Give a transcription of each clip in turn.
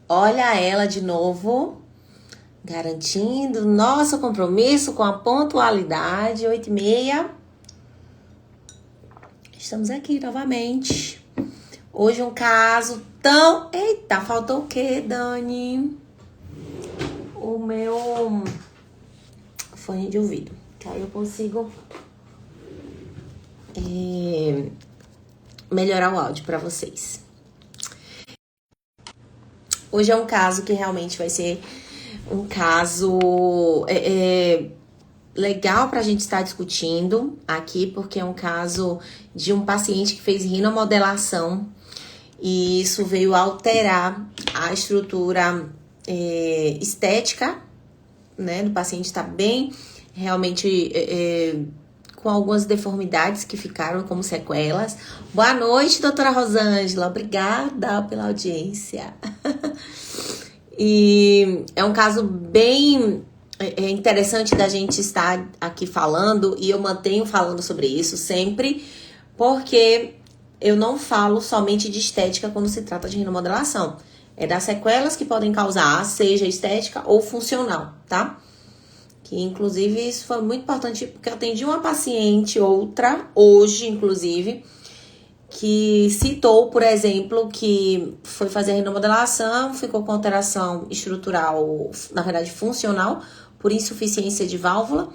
Olha ela de novo, garantindo nosso compromisso com a pontualidade, 8h30. Estamos aqui novamente. Hoje um caso tão... Eita, faltou o quê, Dani? O meu fone de ouvido. Que aí eu consigo melhorar o áudio para vocês. Hoje é um caso que realmente vai ser um caso legal para a gente estar discutindo aqui, porque é um caso de um paciente que fez rinomodelação e isso veio alterar a estrutura estética, né, do paciente. Está bem, realmente com algumas deformidades que ficaram como sequelas. Boa noite, doutora Rosângela. Obrigada pela audiência. E é um caso bem interessante da gente estar aqui falando, e eu mantenho falando sobre isso sempre, porque eu não falo somente de estética quando se trata de rinomodelação. É das sequelas que podem causar, seja estética ou funcional, tá? Que inclusive isso foi muito importante, porque eu atendi uma paciente, outra, hoje inclusive, que citou, por exemplo, que foi fazer a rinomodelação, ficou com alteração estrutural, na verdade funcional, por insuficiência de válvula,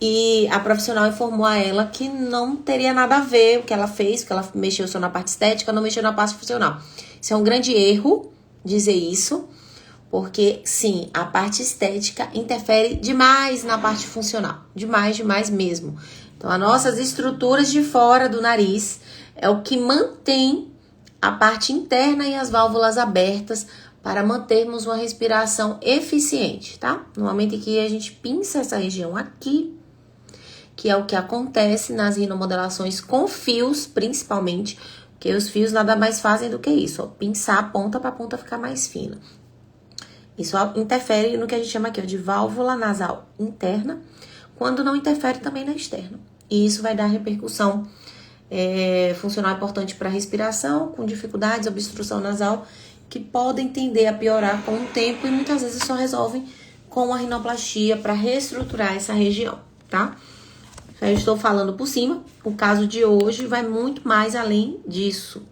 e a profissional informou a ela que não teria nada a ver o que ela fez, porque ela mexeu só na parte estética, não mexeu na parte funcional. Isso é um grande erro, dizer isso, porque sim, a parte estética interfere demais na parte funcional, demais mesmo. Então, as nossas estruturas de fora do nariz é o que mantém a parte interna e as válvulas abertas para mantermos uma respiração eficiente, tá? No momento em que a gente pinça essa região aqui, que é o que acontece nas rinomodelações com fios, principalmente, porque os fios nada mais fazem do que isso, ó, pinçar a ponta para a ponta ficar mais fina. Isso interfere no que a gente chama aqui, ó, de válvula nasal interna, quando não interfere também na externa. E isso vai dar repercussão funcional importante para a respiração, com dificuldades, obstrução nasal, que podem tender a piorar com o tempo e muitas vezes só resolvem com a rinoplastia para reestruturar essa região, tá? Eu estou falando por cima, o caso de hoje vai muito mais além disso.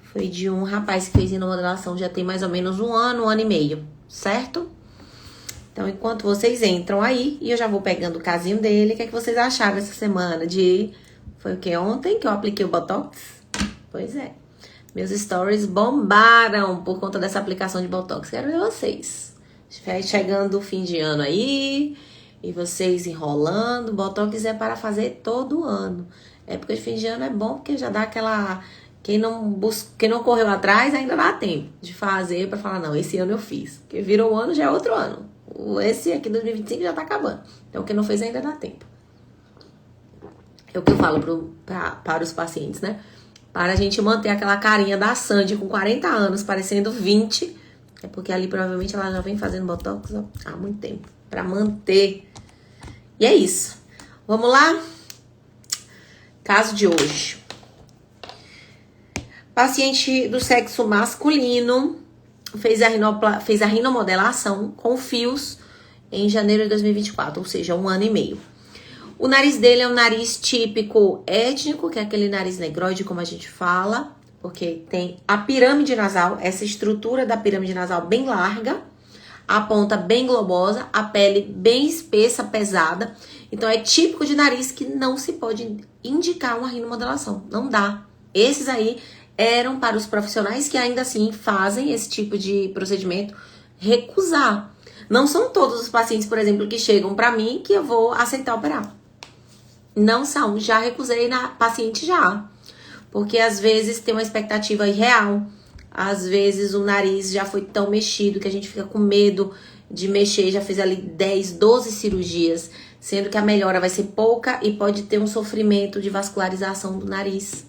Foi de um rapaz que fez rinomodelação já tem mais ou menos um ano e meio, certo? Então, enquanto vocês entram aí, e eu já vou pegando o casinho dele, o que é que vocês acharam essa semana de... Foi o que? Ontem que eu apliquei o Botox? Pois é. Meus stories bombaram por conta dessa aplicação de Botox. Quero ver vocês. Chegando o fim de ano aí, e vocês enrolando. Botox é para fazer todo ano. Época de fim de ano é bom porque já dá aquela... Quem não correu atrás ainda dá tempo de fazer para falar, não, esse ano eu fiz. Porque virou o ano, já é outro ano. Esse aqui, 2025, já tá acabando. Então, quem não fez ainda dá tempo. É o que eu falo para os pacientes, né? Para a gente manter aquela carinha da Sandy com 40 anos, parecendo 20. É porque ali, provavelmente, ela já vem fazendo Botox há muito tempo. Para manter. E é isso. Vamos lá? Caso de hoje. Paciente do sexo masculino fez a rinomodelação com fios em janeiro de 2024, ou seja, 1 ano e meio. O nariz dele é um nariz típico étnico, que é aquele nariz negroide, como a gente fala, porque tem a pirâmide nasal, essa estrutura da pirâmide nasal bem larga, a ponta bem globosa, a pele bem espessa, pesada. Então, é típico de nariz que não se pode indicar uma rinomodelação, não dá. Esses aí eram para os profissionais que ainda assim fazem esse tipo de procedimento recusar. Não são todos os pacientes, por exemplo, que chegam para mim que eu vou aceitar operar. Não são, já recusei na paciente já. Porque às vezes tem uma expectativa irreal. Às vezes o nariz já foi tão mexido que a gente fica com medo de mexer. Já fez ali 10, 12 cirurgias, sendo que a melhora vai ser pouca e pode ter um sofrimento de vascularização do nariz.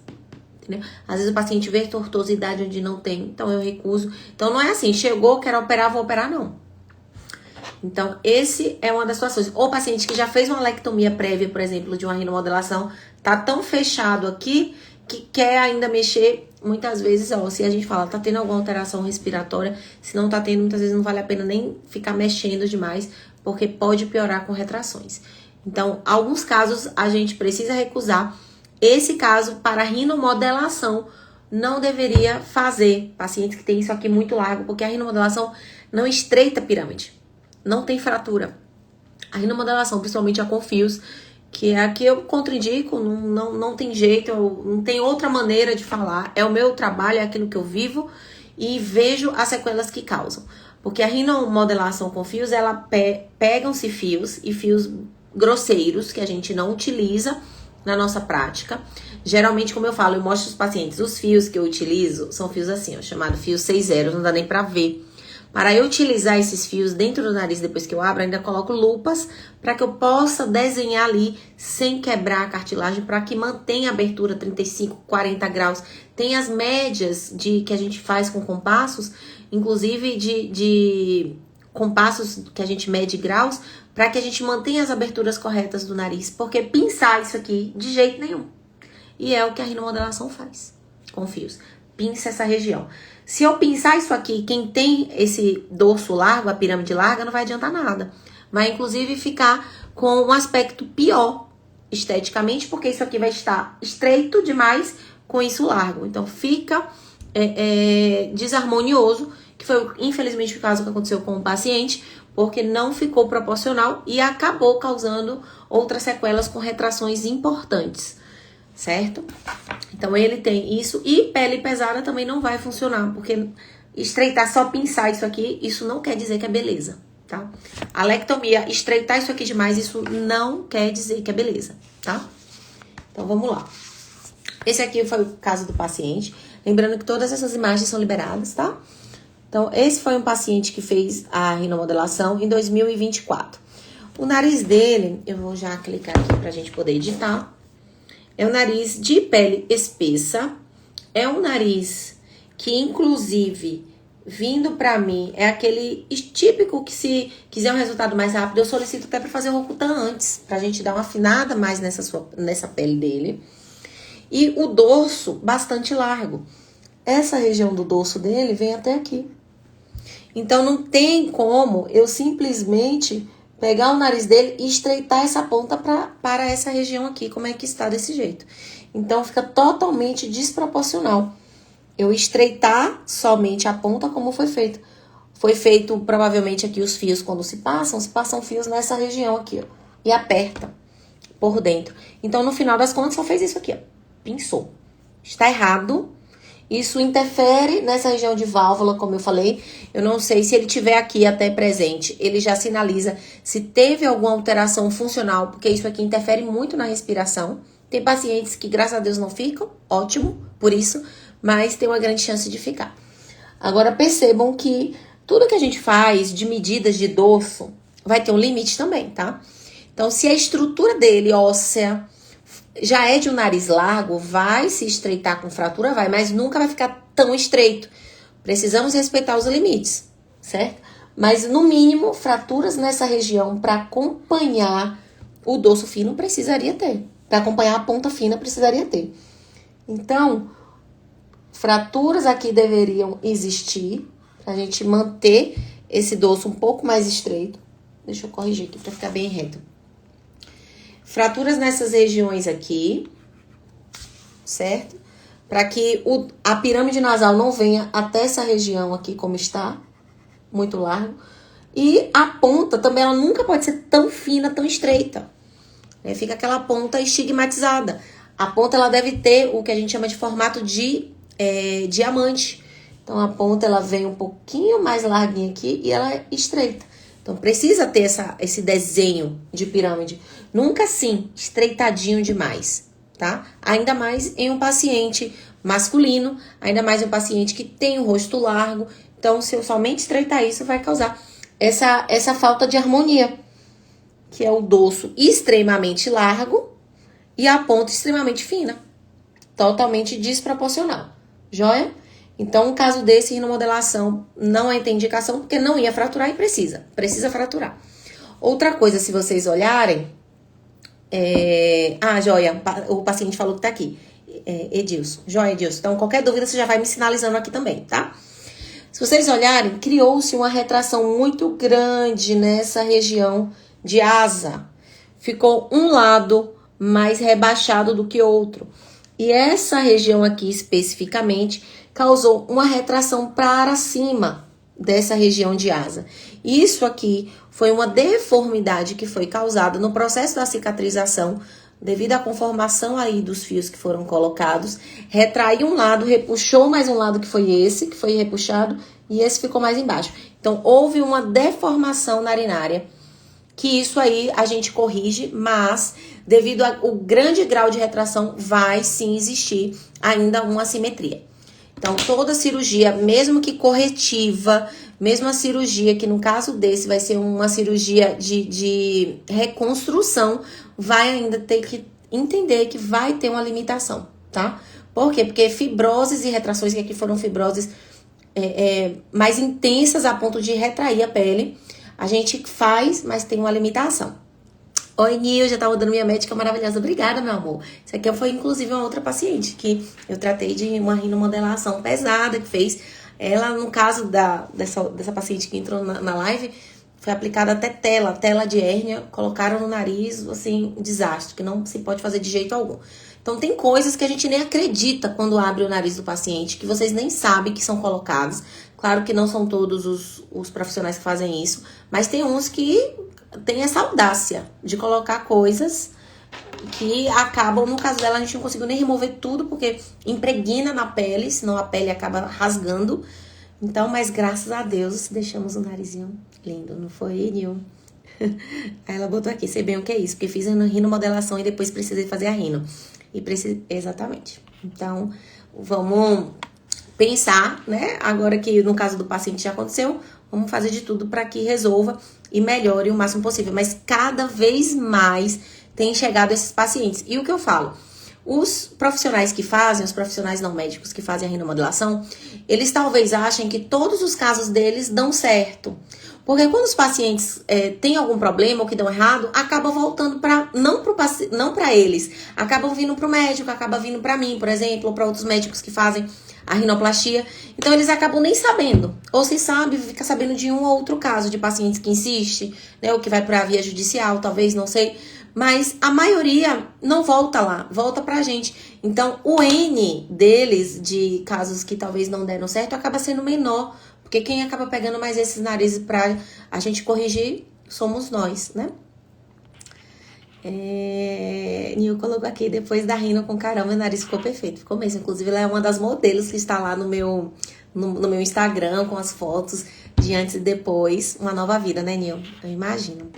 Entendeu? Às vezes o paciente vê tortuosidade onde não tem, então eu recuso. Então não é assim, chegou, quero operar, vou operar, não. Então esse é uma das situações. O paciente que já fez uma lectomia prévia, por exemplo, de uma rinomodelação, tá tão fechado aqui que quer ainda mexer, muitas vezes, ó, se a gente fala, tá tendo alguma alteração respiratória, se não tá tendo, muitas vezes não vale a pena nem ficar mexendo demais, porque pode piorar com retrações. Então, alguns casos a gente precisa recusar. Esse caso, para rinomodelação, não deveria fazer. Pacientes que têm isso aqui muito largo, porque a rinomodelação não estreita a pirâmide. Não tem fratura. A rinomodelação, principalmente a com fios, que é a que eu contraindico, não tem jeito, não tem outra maneira de falar. É o meu trabalho, é aquilo que eu vivo e vejo as sequelas que causam. Porque a rinomodelação com fios, ela pegam-se fios e fios grosseiros que a gente não utiliza na nossa prática. Geralmente, como eu falo, eu mostro aos pacientes, os fios que eu utilizo são fios assim, ó, chamado fio 6-0, não dá nem pra ver. Para eu utilizar esses fios dentro do nariz depois que eu abro, ainda coloco lupas para que eu possa desenhar ali sem quebrar a cartilagem, para que mantenha a abertura 35, 40 graus. Tem as médias que a gente faz com compassos, inclusive de compassos que a gente mede graus, para que a gente mantenha as aberturas corretas do nariz, porque pinçar isso aqui de jeito nenhum. E é o que a rinomodelação faz com fios. Pinça essa região. Se eu pinçar isso aqui, quem tem esse dorso largo, a pirâmide larga, não vai adiantar nada. Vai, inclusive, ficar com um aspecto pior esteticamente, porque isso aqui vai estar estreito demais com isso largo. Então, fica desarmonioso, que foi, infelizmente, o caso que aconteceu com o paciente, porque não ficou proporcional e acabou causando outras sequelas com retrações importantes, certo? Então, ele tem isso. E pele pesada também não vai funcionar, porque estreitar, só pinçar isso aqui, isso não quer dizer que é beleza, tá? Alectomia, estreitar isso aqui demais, isso não quer dizer que é beleza, tá? Então, vamos lá. Esse aqui foi o caso do paciente. Lembrando que todas essas imagens são liberadas, tá? Então, esse foi um paciente que fez a rinomodelação em 2024. O nariz dele, eu vou já clicar aqui pra gente poder editar. É um nariz de pele espessa. É um nariz que, inclusive, vindo pra mim, é aquele típico que, se quiser um resultado mais rápido, eu solicito até pra fazer o Rocutan antes, pra gente dar uma afinada mais nessa pele dele. E o dorso bastante largo. Essa região do dorso dele vem até aqui. Então, não tem como eu simplesmente pegar o nariz dele e estreitar essa ponta para essa região aqui, como é que está desse jeito. Então, fica totalmente desproporcional. Eu estreitar somente a ponta como foi feito. Foi feito, provavelmente, aqui os fios, quando se passam fios nessa região aqui, ó. E aperta por dentro. Então, no final das contas, só fez isso aqui, ó. Pinçou. Está errado. Isso interfere nessa região de válvula, como eu falei. Eu não sei se ele tiver aqui até presente. Ele já sinaliza se teve alguma alteração funcional, porque isso aqui interfere muito na respiração. Tem pacientes que, graças a Deus, não ficam. Ótimo, por isso. Mas tem uma grande chance de ficar. Agora, percebam que tudo que a gente faz de medidas de dorso vai ter um limite também, tá? Então, se a estrutura dele, óssea, já é de um nariz largo, vai se estreitar com fratura, vai, mas nunca vai ficar tão estreito. Precisamos respeitar os limites, certo? Mas, no mínimo, fraturas nessa região para acompanhar o dorso fino precisaria ter. Para acompanhar a ponta fina precisaria ter. Então, fraturas aqui deveriam existir para a gente manter esse dorso um pouco mais estreito. Deixa eu corrigir aqui para ficar bem reto. Fraturas nessas regiões aqui, certo? Para que a pirâmide nasal não venha até essa região aqui como está, muito largo. E a ponta também, ela nunca pode ser tão fina, tão estreita. Fica aquela ponta estigmatizada. A ponta, ela deve ter o que a gente chama de formato de diamante. Então, a ponta, ela vem um pouquinho mais larguinha aqui e ela é estreita. Então, precisa ter esse desenho de pirâmide. Nunca assim, estreitadinho demais, tá? Ainda mais em um paciente masculino, ainda mais em um paciente que tem o rosto largo. Então, se eu somente estreitar isso, vai causar essa falta de harmonia, que é o dorso extremamente largo e a ponta extremamente fina. Totalmente desproporcional. Joia? Então, um caso desse, rinomodelação não é indicação, porque não ia fraturar e precisa fraturar. Outra coisa, se vocês olharem, joia, o paciente falou que tá aqui. Edilson. Joia, Edilson. Então, qualquer dúvida, você já vai me sinalizando aqui também, tá? Se vocês olharem, criou-se uma retração muito grande nessa região de asa. Ficou um lado mais rebaixado do que outro. E essa região aqui, especificamente, causou uma retração para cima dessa região de asa. Isso aqui foi uma deformidade que foi causada no processo da cicatrização, devido à conformação aí dos fios que foram colocados. Retraiu um lado, repuxou mais um lado que foi esse, que foi repuxado, e esse ficou mais embaixo. Então, houve uma deformação narinária, que isso aí a gente corrige, mas devido ao grande grau de retração, vai sim existir ainda uma assimetria. Então, toda cirurgia, mesmo que corretiva, mesmo a cirurgia, que no caso desse vai ser uma cirurgia de reconstrução, vai ainda ter que entender que vai ter uma limitação, tá? Por quê? Porque fibroses e retrações, que aqui foram fibroses mais intensas a ponto de retrair a pele, a gente faz, mas tem uma limitação. Oi, Nil, já tá rodando minha médica maravilhosa. Obrigada, meu amor. Isso aqui foi, inclusive, uma outra paciente que eu tratei de uma rinomodelação pesada que fez. Ela, no caso dessa paciente que entrou na live, foi aplicada até tela de hérnia, colocaram no nariz, assim, um desastre, que não se pode fazer de jeito algum. Então, tem coisas que a gente nem acredita quando abre o nariz do paciente, que vocês nem sabem que são colocados. Claro que não são todos os profissionais que fazem isso, mas tem uns que tem essa audácia de colocar coisas que acabam, no caso dela, a gente não conseguiu nem remover tudo, porque impregna na pele, senão a pele acaba rasgando. Então, mas graças a Deus, deixamos o narizinho lindo, não foi, Nil? Aí ela botou aqui, sei bem o que é isso, porque fiz a rinomodelação e depois precisei fazer a rino. Exatamente. Então, vamos pensar, né? Agora que no caso do paciente já aconteceu, vamos fazer de tudo para que resolva e melhore o máximo possível. Mas cada vez mais tem chegado esses pacientes. E o que eu falo? Os profissionais que fazem, os profissionais não médicos que fazem a rinomodelação, eles talvez achem que todos os casos deles dão certo. Porque quando os pacientes têm algum problema ou que dão errado, acaba voltando não para eles. Acabam vindo para o médico, acaba vindo para mim, por exemplo, ou para outros médicos que fazem a rinoplastia. Então, eles acabam nem sabendo. Ou se sabe, fica sabendo de um ou outro caso de pacientes que insiste, né? Ou que vai para a via judicial, talvez, não sei. Mas a maioria não volta lá, volta pra gente. Então, o N deles, de casos que talvez não deram certo, acaba sendo menor. Porque quem acaba pegando mais esses narizes pra a gente corrigir somos nós, né? Nil colocou aqui, depois da rino com caramba, o nariz ficou perfeito. Ficou mesmo. Inclusive, ela é uma das modelos que está lá no meu Instagram, com as fotos de antes e depois. Uma nova vida, né, Nil? Eu imagino.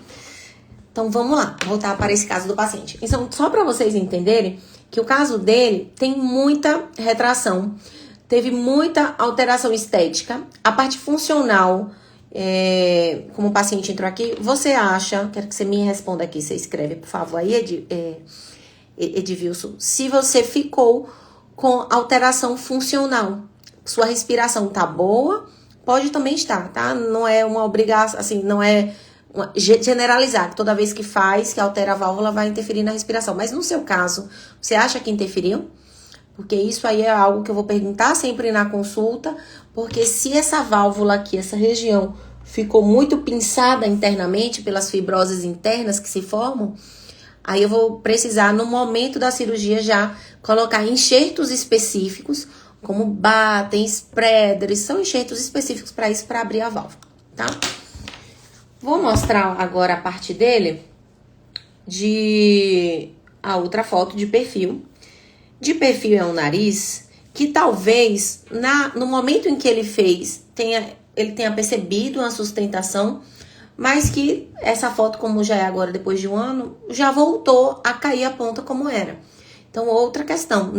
Então, vamos lá. Voltar para esse caso do paciente. Então, só para vocês entenderem que o caso dele tem muita retração. Teve muita alteração estética. A parte funcional, como o paciente entrou aqui, você acha, quero que você me responda aqui, você escreve, por favor, aí, Edvilson, se você ficou com alteração funcional, sua respiração tá boa, pode também estar, tá? Não é uma obrigação, assim, não é generalizar, que toda vez que altera a válvula, vai interferir na respiração. Mas no seu caso, você acha que interferiu? Porque isso aí é algo que eu vou perguntar sempre na consulta, porque se essa válvula aqui, essa região, ficou muito pinçada internamente pelas fibroses internas que se formam, aí eu vou precisar, no momento da cirurgia, já colocar enxertos específicos, como batem, spreaders, são enxertos específicos para isso, para abrir a válvula, tá? Vou mostrar agora a parte dele, a outra foto de perfil. De perfil é um nariz que talvez, no momento em que ele fez, ele tenha percebido uma sustentação, mas que essa foto, como já é agora depois de um ano, já voltou a cair a ponta como era. Então, outra questão,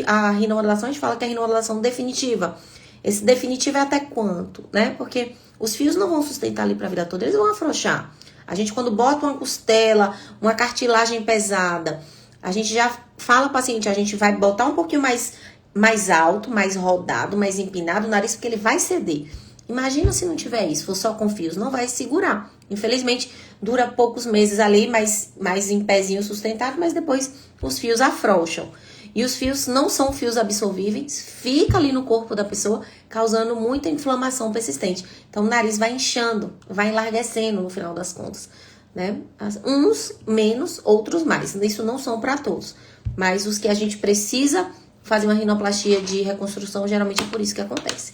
a rinomodelação, a gente fala que é a rinomodelação definitiva. Esse definitivo é até quanto, né? Porque os fios não vão sustentar ali para a vida toda, eles vão afrouxar. A gente, quando bota uma costela, uma cartilagem pesada, a gente já fala ao paciente, a gente vai botar um pouquinho mais alto, mais rodado, mais empinado o nariz, porque ele vai ceder. Imagina se não tiver isso, for só com fios, não vai segurar. Infelizmente, dura poucos meses ali, mais em pezinho sustentado, mas depois os fios afrouxam. E os fios não são fios absorvíveis, fica ali no corpo da pessoa, causando muita inflamação persistente. Então, o nariz vai inchando, vai enlarguecendo no final das contas, né? Uns menos, outros mais. Isso não são para todos. Mas os que a gente precisa fazer uma rinoplastia de reconstrução, geralmente é por isso que acontece.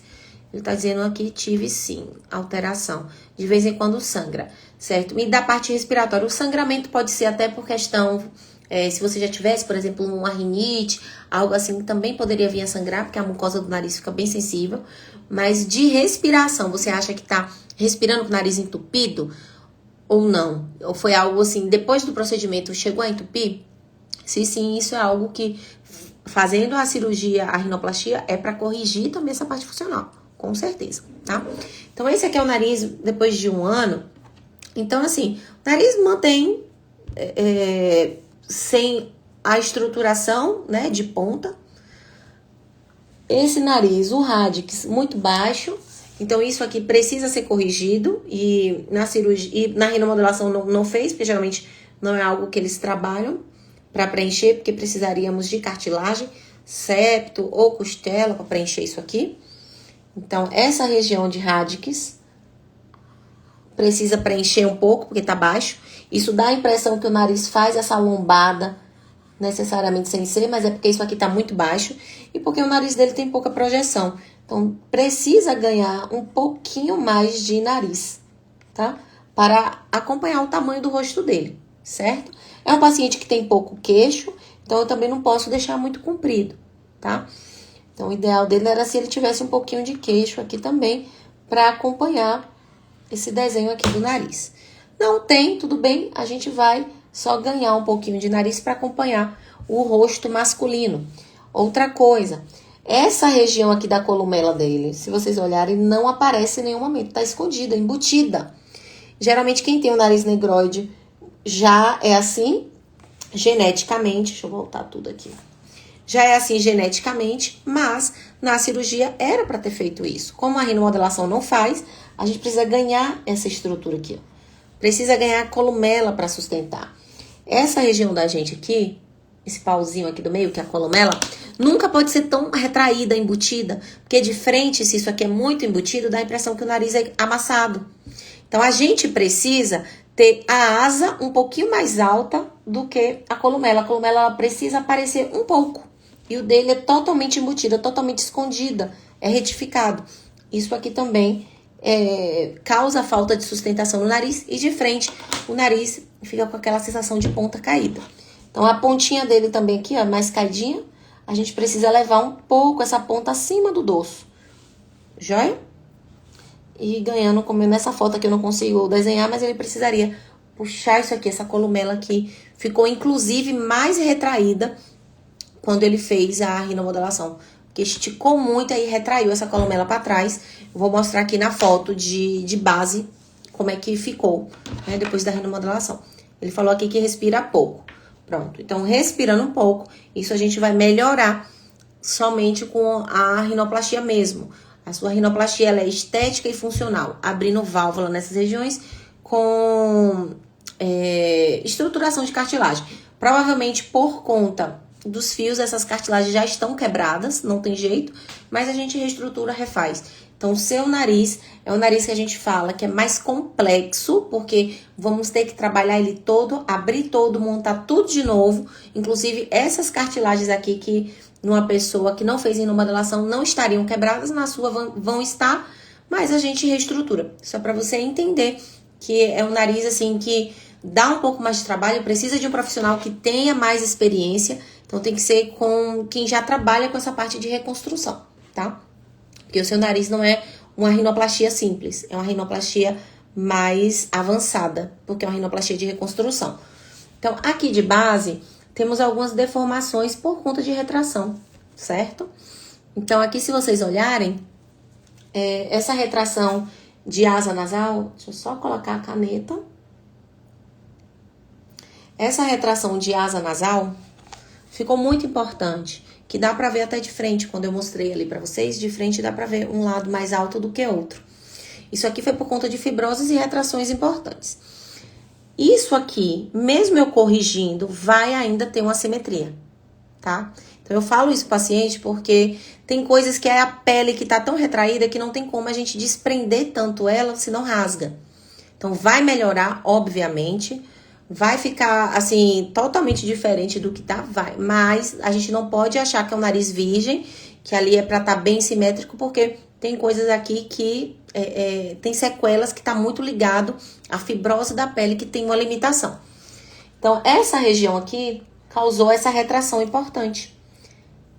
Ele tá dizendo aqui, tive sim, alteração. De vez em quando sangra, certo? E da parte respiratória, o sangramento pode ser até por questão, se você já tivesse, por exemplo, uma rinite, algo assim, também poderia vir a sangrar, porque a mucosa do nariz fica bem sensível. Mas de respiração, você acha que tá respirando com o nariz entupido ou não? Ou foi algo assim, depois do procedimento, chegou a entupir? Se sim, isso é algo que, fazendo a cirurgia, a rinoplastia, é para corrigir também essa parte funcional. Com certeza, tá? Então, esse aqui é o nariz depois de 1 ano. Então, assim, o nariz mantém sem a estruturação, né, de ponta. Esse nariz, o radix, muito baixo. Então, isso aqui precisa ser corrigido. E na cirurgia, e na rinomodelação não fez, porque geralmente não é algo que eles trabalham para preencher, porque precisaríamos de cartilagem, septo ou costela para preencher isso aqui. Então, essa região de radix precisa preencher um pouco, porque tá baixo. Isso dá a impressão que o nariz faz essa lombada, necessariamente sem ser, mas é porque isso aqui tá muito baixo e porque o nariz dele tem pouca projeção. Então, precisa ganhar um pouquinho mais de nariz, tá? Para acompanhar o tamanho do rosto dele, certo? É um paciente que tem pouco queixo, então eu também não posso deixar muito comprido, tá? Então, o ideal dele era se ele tivesse um pouquinho de queixo aqui também, para acompanhar esse desenho aqui do nariz. Não tem, tudo bem, a gente vai só ganhar um pouquinho de nariz para acompanhar o rosto masculino. Outra coisa, essa região aqui da columela dele, se vocês olharem, não aparece em nenhum momento, tá escondida, embutida. Geralmente, quem tem o nariz negroide já é assim, geneticamente. Deixa eu voltar tudo aqui. Já é assim geneticamente, mas na cirurgia era para ter feito isso. Como a rinomodelação não faz, a gente precisa ganhar essa estrutura aqui, ó. Precisa ganhar a columela para sustentar. Essa região da gente aqui, esse pauzinho aqui do meio, que é a columela, nunca pode ser tão retraída, embutida, porque de frente, se isso aqui é muito embutido, dá a impressão que o nariz é amassado. Então, a gente precisa ter a asa um pouquinho mais alta do que a columela. A columela ela precisa aparecer um pouco. E o dele é totalmente embutido, é totalmente escondida, é retificado. Isso aqui também causa falta de sustentação no nariz. E de frente, o nariz fica com aquela sensação de ponta caída. Então, a pontinha dele também aqui, ó, mais caidinha. A gente precisa levar um pouco essa ponta acima do dorso. Joia? E ganhando, como nessa foto aqui eu não consigo desenhar, mas ele precisaria puxar isso aqui, essa columela aqui. Ficou, inclusive, mais retraída quando ele fez a rinomodelação. Porque esticou muito e retraiu essa columela para trás. Eu vou mostrar aqui na foto de base como é que ficou, né, depois da rinomodelação. Ele falou aqui que respira pouco. Pronto. Então, respirando um pouco, isso a gente vai melhorar somente com a rinoplastia mesmo. A sua rinoplastia ela é estética e funcional, abrindo válvula nessas regiões com estruturação de cartilagem. Provavelmente por conta dos fios, essas cartilagens já estão quebradas, não tem jeito, mas a gente reestrutura, refaz. Então, o seu nariz é o nariz que a gente fala que é mais complexo, porque vamos ter que trabalhar ele todo, abrir todo, montar tudo de novo. Inclusive, essas cartilagens aqui que numa pessoa que não fez rinomodelação não estariam quebradas, na sua vão estar, mas a gente reestrutura. Só para você entender que é um nariz assim que dá um pouco mais de trabalho, precisa de um profissional que tenha mais experiência. Então, tem que ser com quem já trabalha com essa parte de reconstrução, tá? Porque o seu nariz não é uma rinoplastia simples, é uma rinoplastia mais avançada, porque é uma rinoplastia de reconstrução. Então, aqui de base, temos algumas deformações por conta de retração, certo? Então, aqui, se vocês olharem, essa retração de asa nasal, deixa eu só colocar a caneta. Essa retração de asa nasal ficou muito importante, que dá pra ver até de frente, quando eu mostrei ali pra vocês, de frente dá pra ver um lado mais alto do que outro. Isso aqui foi por conta de fibroses e retrações importantes. Isso aqui, mesmo eu corrigindo, vai ainda ter uma assimetria, tá? Então eu falo isso pro paciente porque tem coisas que é a pele que tá tão retraída que não tem como a gente desprender tanto ela, senão rasga. Então vai melhorar, obviamente, vai ficar assim totalmente diferente do que tá, vai, mas a gente não pode achar que é um nariz virgem, que ali é para estar bem simétrico, porque tem coisas aqui que tem sequelas que tá muito ligado à fibrose da pele que tem uma limitação. Então essa região aqui causou essa retração importante,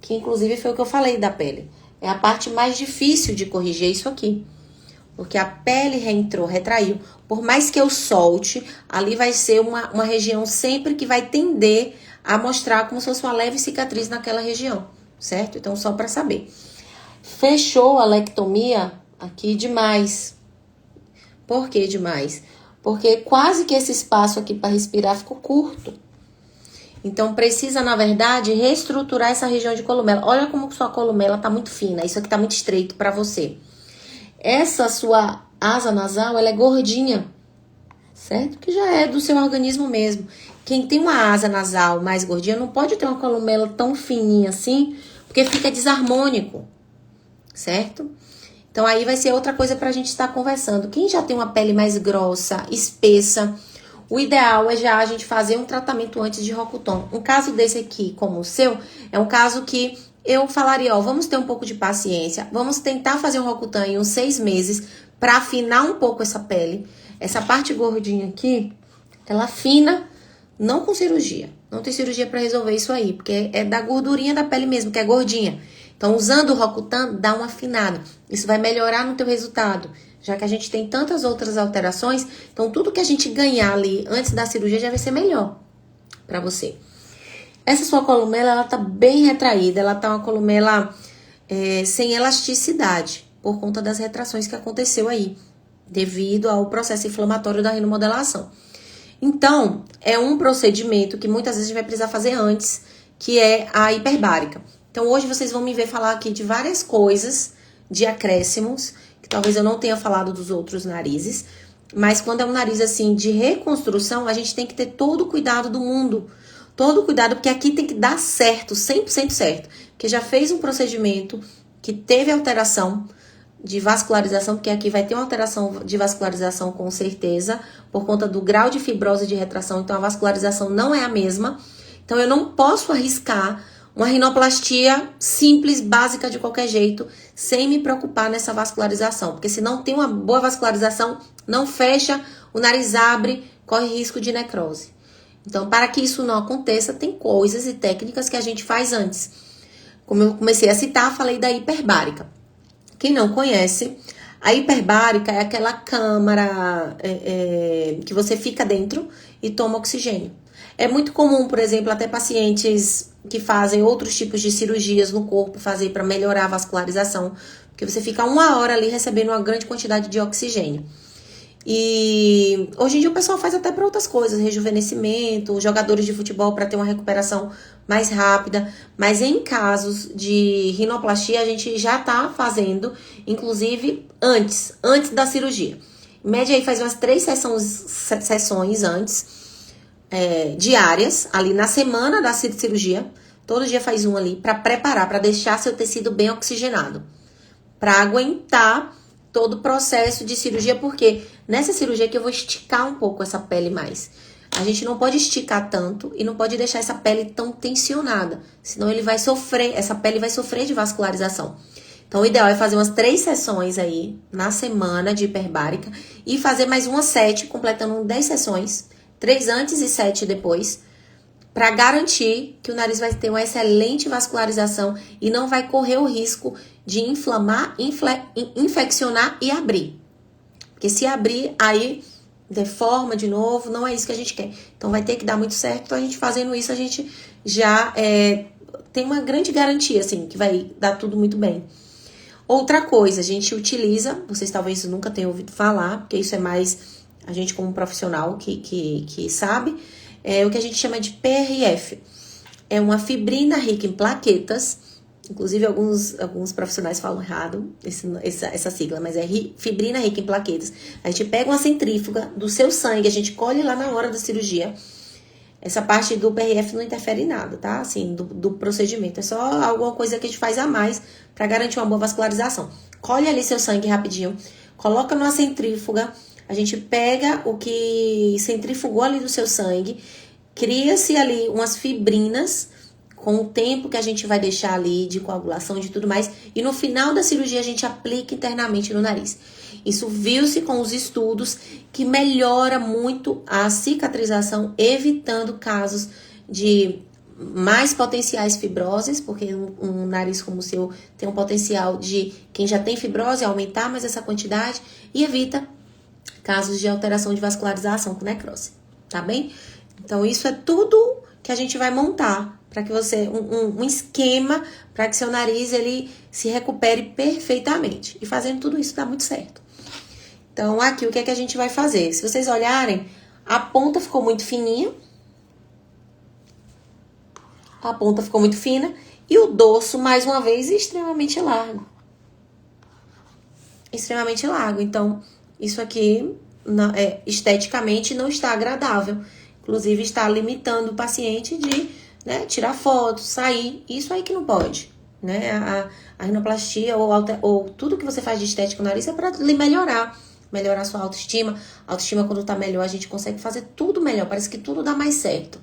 que inclusive foi o que eu falei da pele. É a parte mais difícil de corrigir isso aqui. Porque a pele retraiu. Por mais que eu solte, ali vai ser uma região sempre que vai tender a mostrar como se fosse uma leve cicatriz naquela região, certo? Então, só para saber. Fechou a lectomia aqui demais. Por que demais? Porque quase que esse espaço aqui para respirar ficou curto. Então, precisa, na verdade, reestruturar essa região de columela. Olha como sua columela tá muito fina. Isso aqui tá muito estreito para você. Essa sua asa nasal, ela é gordinha, certo? Que já é do seu organismo mesmo. Quem tem uma asa nasal mais gordinha não pode ter uma columela tão fininha assim, porque fica desarmônico, certo? Então aí vai ser outra coisa pra gente estar conversando. Quem já tem uma pele mais grossa, espessa, o ideal é já a gente fazer um tratamento antes de Rocuton. Um caso desse aqui, como o seu, é um caso que eu falaria, ó, vamos ter um pouco de paciência, vamos tentar fazer um Rocutan em uns 6 meses para afinar um pouco essa pele. Essa parte gordinha aqui, ela afina, não com cirurgia. Não tem cirurgia para resolver isso aí, porque é da gordurinha da pele mesmo, que é gordinha. Então, usando o Rocutan, dá uma afinada. Isso vai melhorar no teu resultado, já que a gente tem tantas outras alterações. Então, tudo que a gente ganhar ali antes da cirurgia já vai ser melhor para você. Essa sua columela, ela tá bem retraída, ela tá uma columela sem elasticidade, por conta das retrações que aconteceu aí, devido ao processo inflamatório da rinomodelação. Então, é um procedimento que muitas vezes a gente vai precisar fazer antes, que é a hiperbárica. Então, hoje vocês vão me ver falar aqui de várias coisas, de acréscimos, que talvez eu não tenha falado dos outros narizes, mas quando é um nariz assim de reconstrução, a gente tem que ter todo o cuidado do mundo. Todo cuidado, porque aqui tem que dar certo, 100% certo. Porque já fez um procedimento que teve alteração de vascularização, porque aqui vai ter uma alteração de vascularização com certeza, por conta do grau de fibrose e de retração, então a vascularização não é a mesma. Então eu não posso arriscar uma rinoplastia simples, básica de qualquer jeito, sem me preocupar nessa vascularização. Porque se não tem uma boa vascularização, não fecha, o nariz abre, corre risco de necrose. Então, para que isso não aconteça, tem coisas e técnicas que a gente faz antes. Como eu comecei a citar, falei da hiperbárica. Quem não conhece, a hiperbárica é aquela câmara que você fica dentro e toma oxigênio. É muito comum, por exemplo, até pacientes que fazem outros tipos de cirurgias no corpo, fazer para melhorar a vascularização, porque você fica 1 hora ali recebendo uma grande quantidade de oxigênio. E hoje em dia o pessoal faz até para outras coisas, rejuvenescimento, jogadores de futebol para ter uma recuperação mais rápida, mas em casos de rinoplastia a gente já tá fazendo, inclusive antes da cirurgia. Em média aí faz umas 3 sessões antes, diárias, ali na semana da cirurgia, todo dia faz um ali para preparar, para deixar seu tecido bem oxigenado, para aguentar todo o processo de cirurgia, porque nessa cirurgia que eu vou esticar um pouco essa pele mais. A gente não pode esticar tanto e não pode deixar essa pele tão tensionada, senão ele vai sofrer, essa pele vai sofrer de vascularização. Então, o ideal é fazer umas 3 sessões aí na semana de hiperbárica e fazer mais umas 7, completando 10 sessões, 3 antes e 7 depois, para garantir que o nariz vai ter uma excelente vascularização e não vai correr o risco de inflamar, infeccionar e abrir. Porque se abrir, aí deforma de novo, não é isso que a gente quer. Então vai ter que dar muito certo. Então a gente fazendo isso, a gente já tem uma grande garantia, assim, que vai dar tudo muito bem. Outra coisa, a gente utiliza, vocês talvez nunca tenham ouvido falar, porque isso é mais a gente como profissional que sabe, é o que a gente chama de PRF. É uma fibrina rica em plaquetas. Inclusive, alguns profissionais falam errado essa sigla, mas é fibrina rica em plaquetas. A gente pega uma centrífuga do seu sangue, a gente colhe lá na hora da cirurgia. Essa parte do PRF não interfere em nada, tá? Assim, do procedimento. É só alguma coisa que a gente faz a mais para garantir uma boa vascularização. Colhe ali seu sangue rapidinho, coloca numa centrífuga, a gente pega o que centrifugou ali do seu sangue, cria-se ali umas fibrinas com o tempo que a gente vai deixar ali de coagulação, de tudo mais, e no final da cirurgia a gente aplica internamente no nariz. Isso viu-se com os estudos que melhora muito a cicatrização, evitando casos de mais potenciais fibroses, porque um nariz como o seu tem um potencial de quem já tem fibrose aumentar mais essa quantidade, e evita casos de alteração de vascularização com necrose, tá bem? Então isso é tudo que a gente vai montar para que você um esquema para que seu nariz ele se recupere perfeitamente. E fazendo tudo isso dá muito certo. Então aqui o que é que a gente vai fazer? Se vocês olharem, a ponta ficou muito fininha. A ponta ficou muito fina e o dorso, mais uma vez, extremamente largo. Extremamente largo. Então, isso aqui esteticamente não está agradável. Inclusive, está limitando o paciente de tirar fotos, sair. Isso aí que não pode. Né? A rinoplastia ou tudo que você faz de estética no nariz é para melhorar a sua autoestima. A autoestima, quando tá melhor, a gente consegue fazer tudo melhor. Parece que tudo dá mais certo.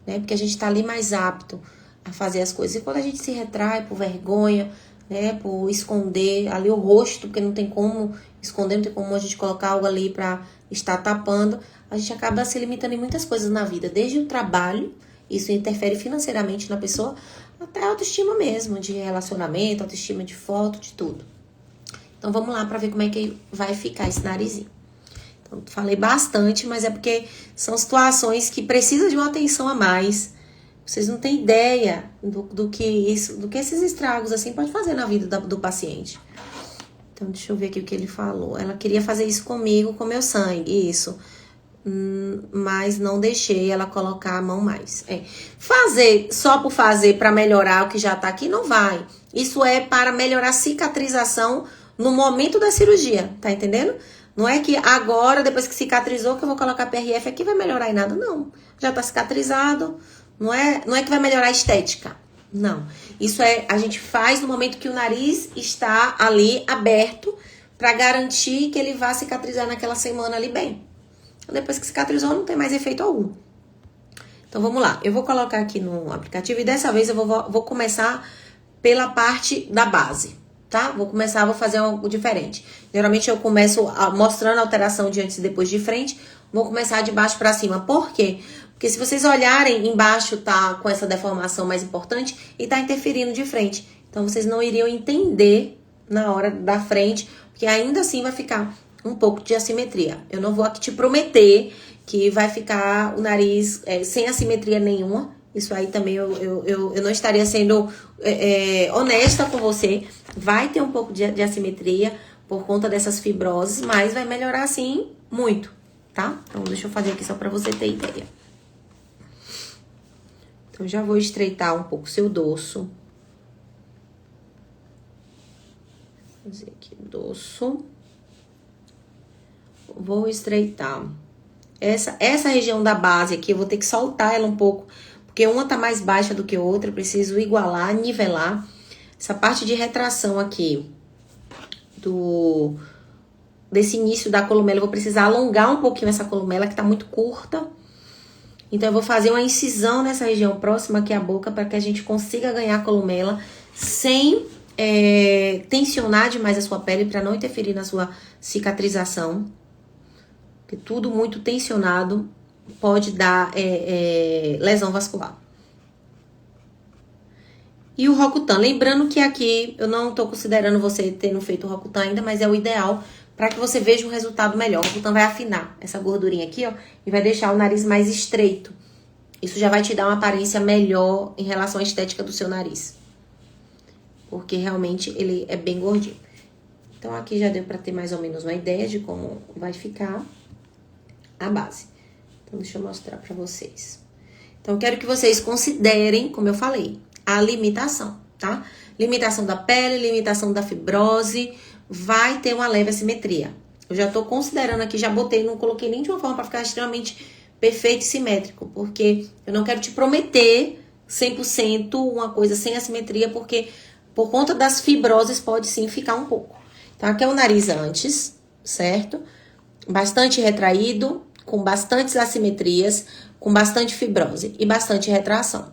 Né? Porque a gente tá ali mais apto a fazer as coisas. E quando a gente se retrai por vergonha, né, por esconder ali o rosto, porque não tem como esconder, não tem como a gente colocar algo ali para estar tapando, a gente acaba se limitando em muitas coisas na vida, desde o trabalho, isso interfere financeiramente na pessoa, até a autoestima mesmo, de relacionamento, autoestima de foto, de tudo. Então vamos lá para ver como é que vai ficar esse narizinho. Então, falei bastante, mas é porque são situações que precisam de uma atenção a mais. Vocês não têm ideia do que esses estragos assim pode fazer na vida do paciente. Então, deixa eu ver aqui o que ele falou. Ela queria fazer isso comigo, com meu sangue, isso. Mas não deixei ela colocar a mão mais. Fazer só por fazer para melhorar o que já tá aqui, não vai. Isso é para melhorar a cicatrização no momento da cirurgia, tá entendendo? Não é que agora, depois que cicatrizou, que eu vou colocar PRF aqui, vai melhorar em nada, não. Já tá cicatrizado. Não é que vai melhorar a estética. Não. Isso a gente faz no momento que o nariz está ali aberto para garantir que ele vá cicatrizar naquela semana ali bem. Então, depois que cicatrizou, não tem mais efeito algum. Então, vamos lá. Eu vou colocar aqui no aplicativo e dessa vez eu vou começar pela parte da base, tá? Vou fazer algo diferente. Geralmente eu começo mostrando a alteração de antes e depois de frente. Vou começar de baixo para cima. Por quê? Porque se vocês olharem, embaixo tá com essa deformação mais importante e tá interferindo de frente. Então, vocês não iriam entender na hora da frente, porque ainda assim vai ficar um pouco de assimetria. Eu não vou aqui te prometer que vai ficar o nariz sem assimetria nenhuma. Isso aí também eu não estaria sendo honesta com você. Vai ter um pouco de assimetria por conta dessas fibroses, mas vai melhorar sim muito, tá? Então, deixa eu fazer aqui só pra você ter ideia. Então, já vou estreitar um pouco o seu dorso. Vou fazer aqui o dorso. Vou estreitar. Essa região da base aqui, eu vou ter que soltar ela um pouco, porque uma tá mais baixa do que a outra, eu preciso igualar, nivelar. Essa parte de retração aqui, desse início da columela, eu vou precisar alongar um pouquinho essa columela, que tá muito curta. Então, eu vou fazer uma incisão nessa região próxima aqui à boca, para que a gente consiga ganhar a columela sem tensionar demais a sua pele, para não interferir na sua cicatrização. Porque tudo muito tensionado pode dar lesão vascular. E o Roacutan, lembrando que aqui eu não tô considerando você tendo feito o Roacutan ainda, mas é o ideal para que você veja um resultado melhor. O Roacutan vai afinar essa gordurinha aqui, ó, e vai deixar o nariz mais estreito. Isso já vai te dar uma aparência melhor em relação à estética do seu nariz. Porque realmente ele é bem gordinho. Então, aqui já deu para ter mais ou menos uma ideia de como vai ficar a base. Então, deixa eu mostrar para vocês. Então, eu quero que vocês considerem, como eu falei, a limitação, tá? Limitação da pele, limitação da fibrose, vai ter uma leve assimetria. Eu já tô considerando aqui, já botei, não coloquei nem de uma forma para ficar extremamente perfeito e simétrico, porque eu não quero te prometer 100% uma coisa sem assimetria, porque por conta das fibroses pode sim ficar um pouco. Então, aqui é o nariz antes, certo? Bastante retraído, com bastantes assimetrias, com bastante fibrose e bastante retração.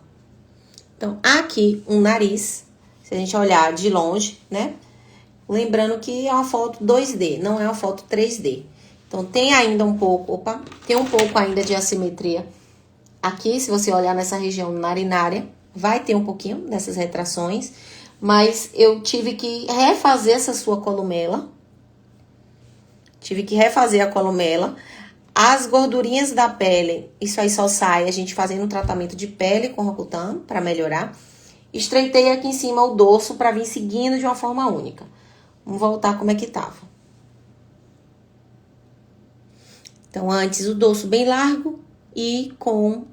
Então, aqui um nariz, se a gente olhar de longe, né? Lembrando que é uma foto 2D, não é uma foto 3D. Então, tem ainda um pouco, tem um pouco ainda de assimetria. Aqui, se você olhar nessa região narinária, vai ter um pouquinho dessas retrações. Mas eu tive que refazer essa sua columela. Tive que refazer a columela. As gordurinhas da pele, isso aí só sai a gente fazendo um tratamento de pele com Roacutan para melhorar. Estreitei aqui em cima o dorso para vir seguindo de uma forma única. Vamos voltar como é que tava. Então, antes o dorso bem largo e com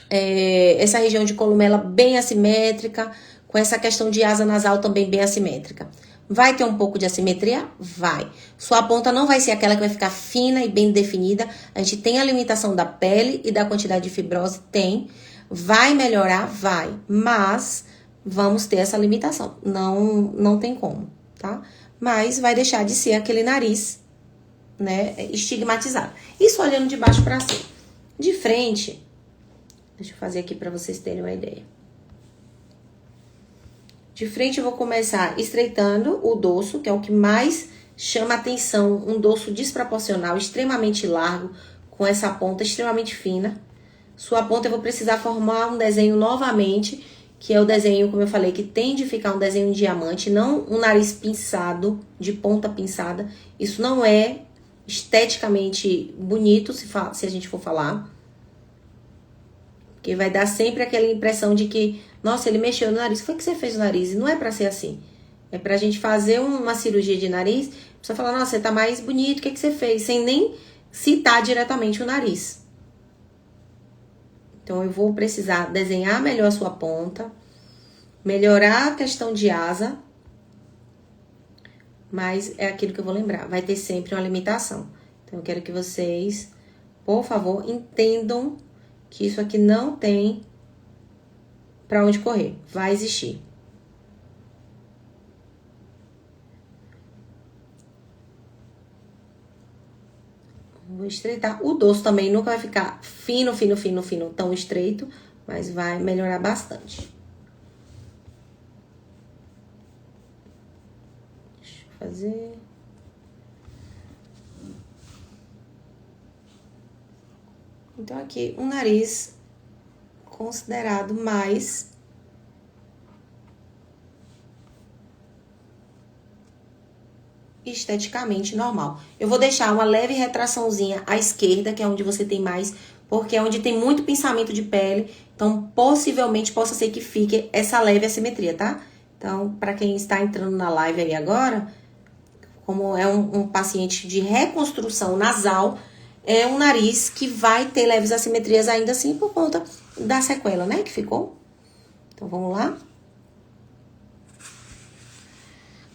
essa região de columela bem assimétrica, com essa questão de asa nasal também bem assimétrica. Vai ter um pouco de assimetria? Vai. Sua ponta não vai ser aquela que vai ficar fina e bem definida. A gente tem a limitação da pele e da quantidade de fibrose? Tem. Vai melhorar? Vai. Mas vamos ter essa limitação. Não tem como, tá? Mas vai deixar de ser aquele nariz, né, estigmatizado. Isso olhando de baixo pra cima. De frente, deixa eu fazer aqui pra vocês terem uma ideia. De frente eu vou começar estreitando o dorso, que é o que mais chama atenção. Um dorso desproporcional, extremamente largo, com essa ponta extremamente fina. Sua ponta eu vou precisar formar um desenho novamente, que é o desenho, como eu falei, que tende a ficar um desenho em diamante, não um nariz pinçado, de ponta pinçada. Isso não é esteticamente bonito, se a gente for falar. Porque vai dar sempre aquela impressão de que, nossa, ele mexeu no nariz. Foi que você fez o nariz? E não é pra ser assim. É pra gente fazer uma cirurgia de nariz. A pessoa fala, nossa, você tá mais bonito, o que você fez? Sem nem citar diretamente o nariz. Então, eu vou precisar desenhar melhor a sua ponta. Melhorar a questão de asa. Mas é aquilo que eu vou lembrar. Vai ter sempre uma limitação. Então, eu quero que vocês, por favor, entendam que isso aqui não tem pra onde correr. Vai existir. Vou estreitar. O dorso também nunca vai ficar fino, tão estreito, mas vai melhorar bastante. Deixa eu fazer. Então, aqui, um nariz considerado mais esteticamente normal. Eu vou deixar uma leve retraçãozinha à esquerda, que é onde você tem mais, porque é onde tem muito pinçamento de pele, então possivelmente possa ser que fique essa leve assimetria, tá? Então, para quem está entrando na live aí agora, como é um paciente de reconstrução nasal, é um nariz que vai ter leves assimetrias ainda assim por conta da sequela, né, que ficou. Então, vamos lá.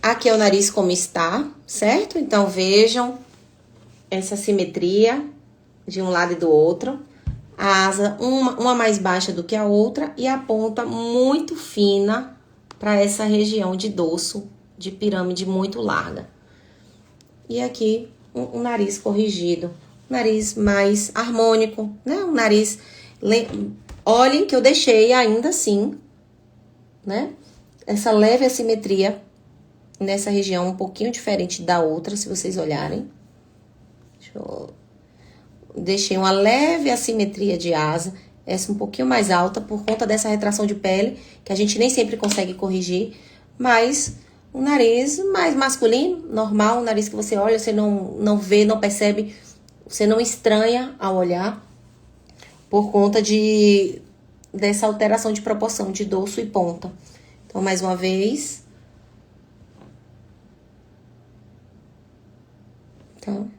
Aqui é o nariz como está, certo? Então, vejam essa simetria de um lado e do outro. A asa, uma mais baixa do que a outra e a ponta muito fina para essa região de dorso, de pirâmide muito larga. E aqui, um nariz corrigido, um nariz mais harmônico, né? Um nariz... Olhem que eu deixei ainda assim, né? Essa leve assimetria nessa região um pouquinho diferente da outra, se vocês olharem. Deixei uma leve assimetria de asa, essa um pouquinho mais alta por conta dessa retração de pele, que a gente nem sempre consegue corrigir, mas um nariz mais masculino, normal, um nariz que você olha, você não vê, não percebe, você não estranha ao olhar, por conta dessa alteração de proporção de dorso e ponta. Então, mais uma vez. Então,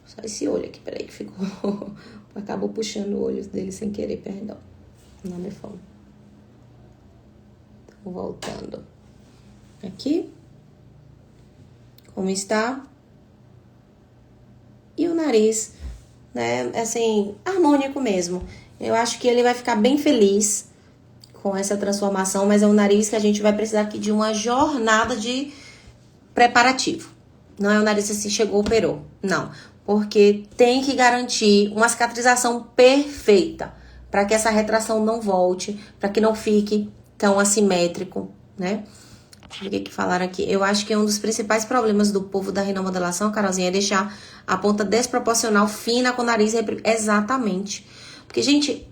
só esse olho aqui, peraí, que ficou... Acabou puxando o olho dele sem querer, perdão. Não me fome. Então, voltando. Aqui. Como está? nariz, né, assim, harmônico mesmo. Eu acho que ele vai ficar bem feliz com essa transformação, mas é um nariz que a gente vai precisar aqui de uma jornada de preparativo. Não é um nariz assim, chegou, operou. Não, porque tem que garantir uma cicatrização perfeita para que essa retração não volte, para que não fique tão assimétrico, né? Deixa eu ver o que falaram aqui. Eu acho que um dos principais problemas do povo da rinomodelação, Carolzinha, é deixar a ponta desproporcional fina com o nariz. Exatamente. Porque, gente,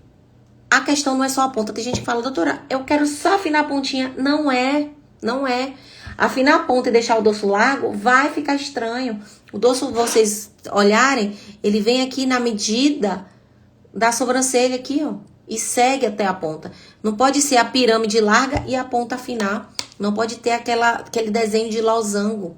a questão não é só a ponta. Tem gente que fala, doutora, eu quero só afinar a pontinha. Não é, não é. Afinar a ponta e deixar o dorso largo vai ficar estranho. O dorso, vocês olharem, ele vem aqui na medida da sobrancelha aqui, ó. E segue até a ponta. Não pode ser a pirâmide larga e a ponta afinar. Não pode ter aquele desenho de losango.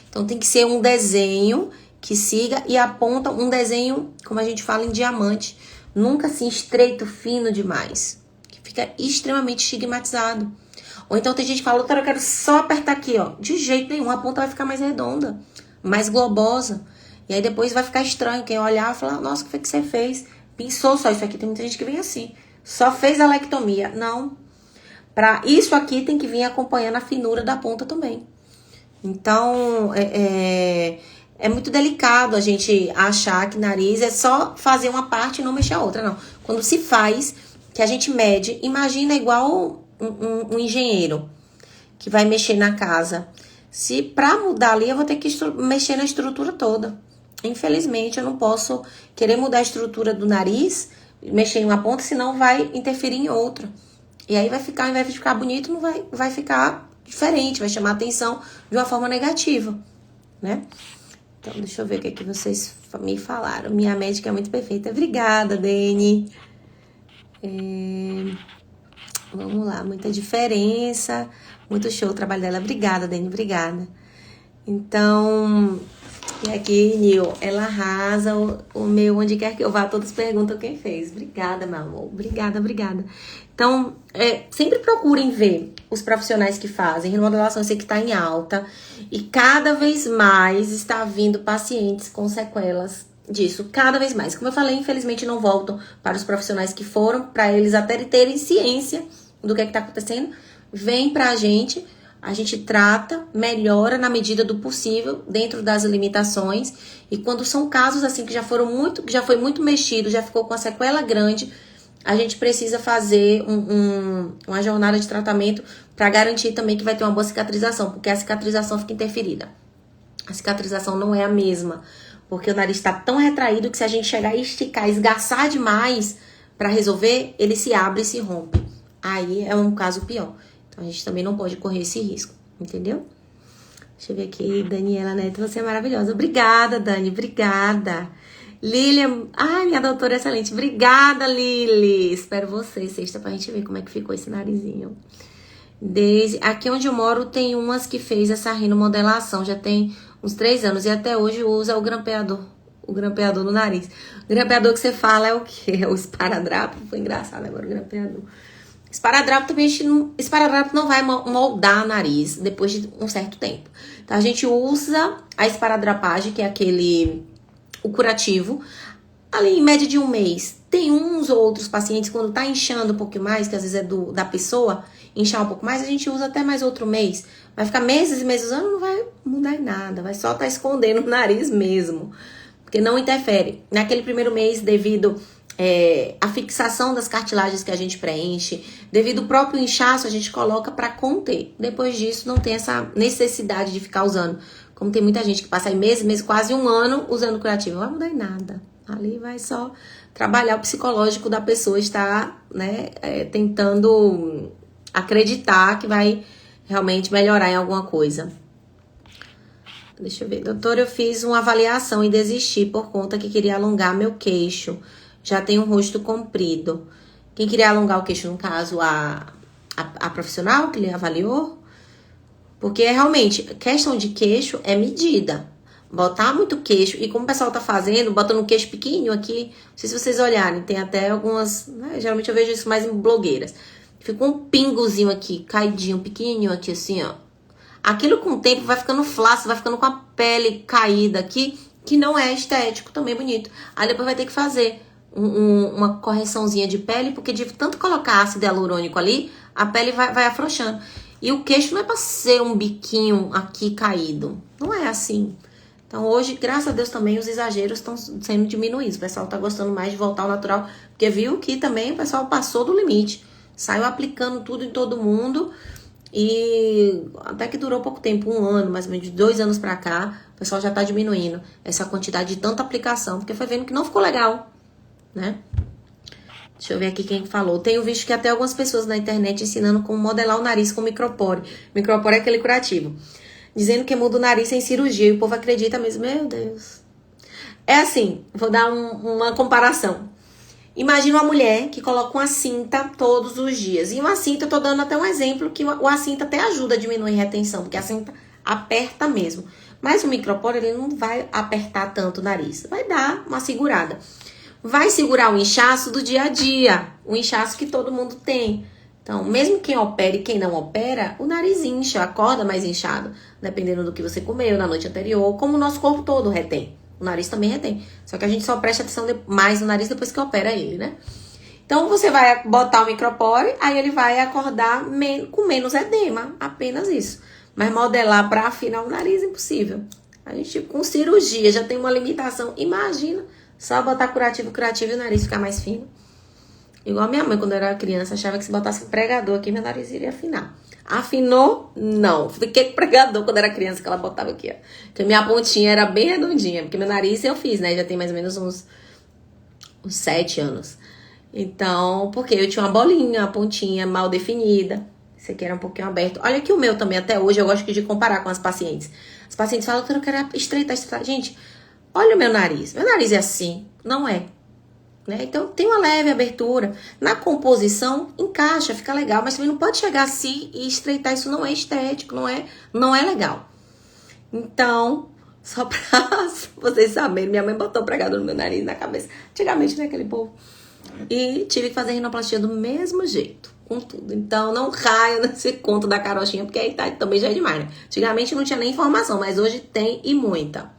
Então tem que ser um desenho que siga e a ponta um desenho, como a gente fala, em diamante. Nunca assim estreito, fino demais. Que fica extremamente estigmatizado. Ou então tem gente que fala, doutora, eu quero só apertar aqui, ó. De jeito nenhum, a ponta vai ficar mais redonda, mais globosa. E aí depois vai ficar estranho. Quem olhar vai falar, nossa, o que foi que você fez? Pensou só isso aqui. Tem muita gente que vem assim. Só fez a lectomia. Não. Para isso aqui tem que vir acompanhando a finura da ponta também. Então, é muito delicado a gente achar que nariz é só fazer uma parte e não mexer a outra, não. Quando se faz, que a gente mede, imagina igual um engenheiro que vai mexer na casa. Se pra mudar ali, eu vou ter que mexer na estrutura toda. Infelizmente, eu não posso querer mudar a estrutura do nariz, mexer em uma ponta, senão vai interferir em outra. E aí vai ficar, ao invés de ficar bonito, não vai ficar diferente, vai chamar atenção de uma forma negativa, né? Então, deixa eu ver o que vocês me falaram. Minha médica é muito perfeita. Obrigada, Dani. Vamos lá, muita diferença, muito show o trabalho dela. Obrigada, Dani, obrigada. Então, e aqui, Nil, ela arrasa o meu, onde quer que eu vá, todos perguntam quem fez. Obrigada, meu amor, obrigada. Então, sempre procurem ver os profissionais que fazem. Remodelação, eu sei que está em alta. E cada vez mais está vindo pacientes com sequelas disso. Cada vez mais. Como eu falei, infelizmente não voltam para os profissionais que foram, para eles até terem ciência do que está acontecendo. Vem para a gente trata, melhora na medida do possível, dentro das limitações. E quando são casos assim que já foi muito mexido, já ficou com a sequela grande, a gente precisa fazer uma jornada de tratamento para garantir também que vai ter uma boa cicatrização, porque a cicatrização fica interferida. A cicatrização não é a mesma, porque o nariz está tão retraído que se a gente chegar e esticar, esgaçar demais para resolver, ele se abre e se rompe. Aí é um caso pior. Então a gente também não pode correr esse risco, entendeu? Deixa eu ver aqui, Daniela Neto, você é maravilhosa. Obrigada, Dani, obrigada. Lilian, ai, minha doutora é excelente. Obrigada, Lili. Espero você sexta pra gente ver como é que ficou esse narizinho. Aqui onde eu moro tem umas que fez essa rinomodelação, já tem uns 3 anos e até hoje usa o grampeador no nariz. O grampeador que você fala é o quê? É o esparadrapo? Foi engraçado agora o grampeador. Esparadrapo também, esparadrapo não vai moldar o nariz depois de um certo tempo. Então a gente usa a esparadrapagem, que é o curativo, ali em média de 1 mês. Tem uns ou outros pacientes, quando tá inchando um pouco mais, que às vezes é da pessoa, inchar um pouco mais, a gente usa até mais outro mês. Vai ficar meses e meses usando, não vai mudar em nada, vai só estar escondendo o nariz mesmo, porque não interfere. Naquele primeiro mês, devido a fixação das cartilagens que a gente preenche, devido ao próprio inchaço, a gente coloca para conter. Depois disso, não tem essa necessidade de ficar usando. Como tem muita gente que passa aí meses, quase 1 ano usando curativo, não vai mudar em nada. Ali vai só trabalhar o psicológico da pessoa, estar, né, tentando acreditar que vai realmente melhorar em alguma coisa. Deixa eu ver. Doutora, eu fiz uma avaliação e desisti por conta que queria alongar meu queixo. Já tenho um rosto comprido. Quem queria alongar o queixo, no caso, a profissional que lhe avaliou? Porque realmente, questão de queixo é medida. Botar muito queixo, e como o pessoal tá fazendo, botando um queixo pequenininho aqui, não sei se vocês olharem, tem até algumas, né, geralmente eu vejo isso mais em blogueiras. Fica um pingozinho aqui, caidinho, pequenininho aqui assim, ó. Aquilo com o tempo vai ficando flácido, vai ficando com a pele caída aqui, que não é estético, também bonito. Aí depois vai ter que fazer uma correçãozinha de pele, porque de tanto colocar ácido hialurônico ali, a pele vai afrouxando. E o queixo não é pra ser um biquinho aqui caído. Não é assim. Então hoje, graças a Deus também, os exageros estão sendo diminuídos. O pessoal tá gostando mais de voltar ao natural, porque viu que também o pessoal passou do limite. Saiu aplicando tudo em todo mundo. E até que durou pouco tempo, 1 ano, mais ou menos de 2 anos pra cá, o pessoal já tá diminuindo essa quantidade de tanta aplicação, porque foi vendo que não ficou legal, né? Deixa eu ver aqui quem falou. Tenho visto que até algumas pessoas na internet ensinando como modelar o nariz com micropore. Micropore é aquele curativo. Dizendo que muda o nariz sem cirurgia. E o povo acredita mesmo. Meu Deus. É assim, vou dar uma comparação. Imagina uma mulher que coloca uma cinta todos os dias. E uma cinta, eu tô dando até um exemplo, que a cinta até ajuda a diminuir a retenção, porque a cinta aperta mesmo. Mas o micropore, ele não vai apertar tanto o nariz. Vai dar uma segurada. Vai segurar o inchaço do dia a dia. O inchaço que todo mundo tem. Então, mesmo quem opera e quem não opera, o nariz incha, acorda mais inchado. Dependendo do que você comeu na noite anterior, como o nosso corpo todo retém. O nariz também retém. Só que a gente só presta atenção mais no nariz depois que opera ele, né? Então, você vai botar o micropore, aí ele vai acordar com menos edema. Apenas isso. Mas modelar pra afinar o nariz, impossível. A gente, com cirurgia, já tem uma limitação. Imagina, só botar curativo e o nariz ficar mais fino. Igual a minha mãe, quando eu era criança, achava que se botasse um pregador aqui, meu nariz iria afinar. Afinou? Não. Fiquei com pregador quando era criança, que ela botava aqui, ó. Porque minha pontinha era bem redondinha. Porque meu nariz eu fiz, né? Já tem mais ou menos uns 7 anos. Então, porque eu tinha uma bolinha, uma pontinha mal definida. Esse aqui era um pouquinho aberto. Olha que o meu também, até hoje, eu gosto de comparar com as pacientes. As pacientes falam que eu quero estreitar. Gente, olha o meu nariz. Meu nariz é assim. Não é. Né? Então, tem uma leve abertura. Na composição, encaixa, fica legal. Mas também não pode chegar assim e estreitar. Isso não é estético, não é legal. Então, só pra vocês saberem, minha mãe botou o pregador no meu nariz, na cabeça. Antigamente, né, aquele povo. E tive que fazer rinoplastia do mesmo jeito, com tudo. Então, não caia nesse conto da carochinha, porque aí tá, também já é demais, né? Antigamente não tinha nem informação, mas hoje tem e muita.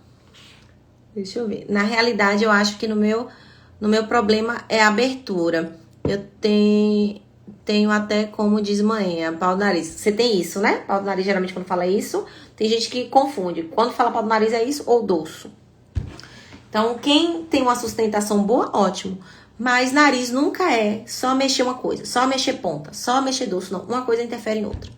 Deixa eu ver. Na realidade, eu acho que no meu problema é a abertura. Eu tenho até, como diz mãe, a pau do nariz. Você tem isso, né? Pau do nariz, geralmente, quando fala isso, tem gente que confunde. Quando fala pau do nariz, é isso ou dorso. Então, quem tem uma sustentação boa, ótimo. Mas nariz nunca é só mexer uma coisa, só mexer ponta, só mexer dorso. Não, uma coisa interfere em outra.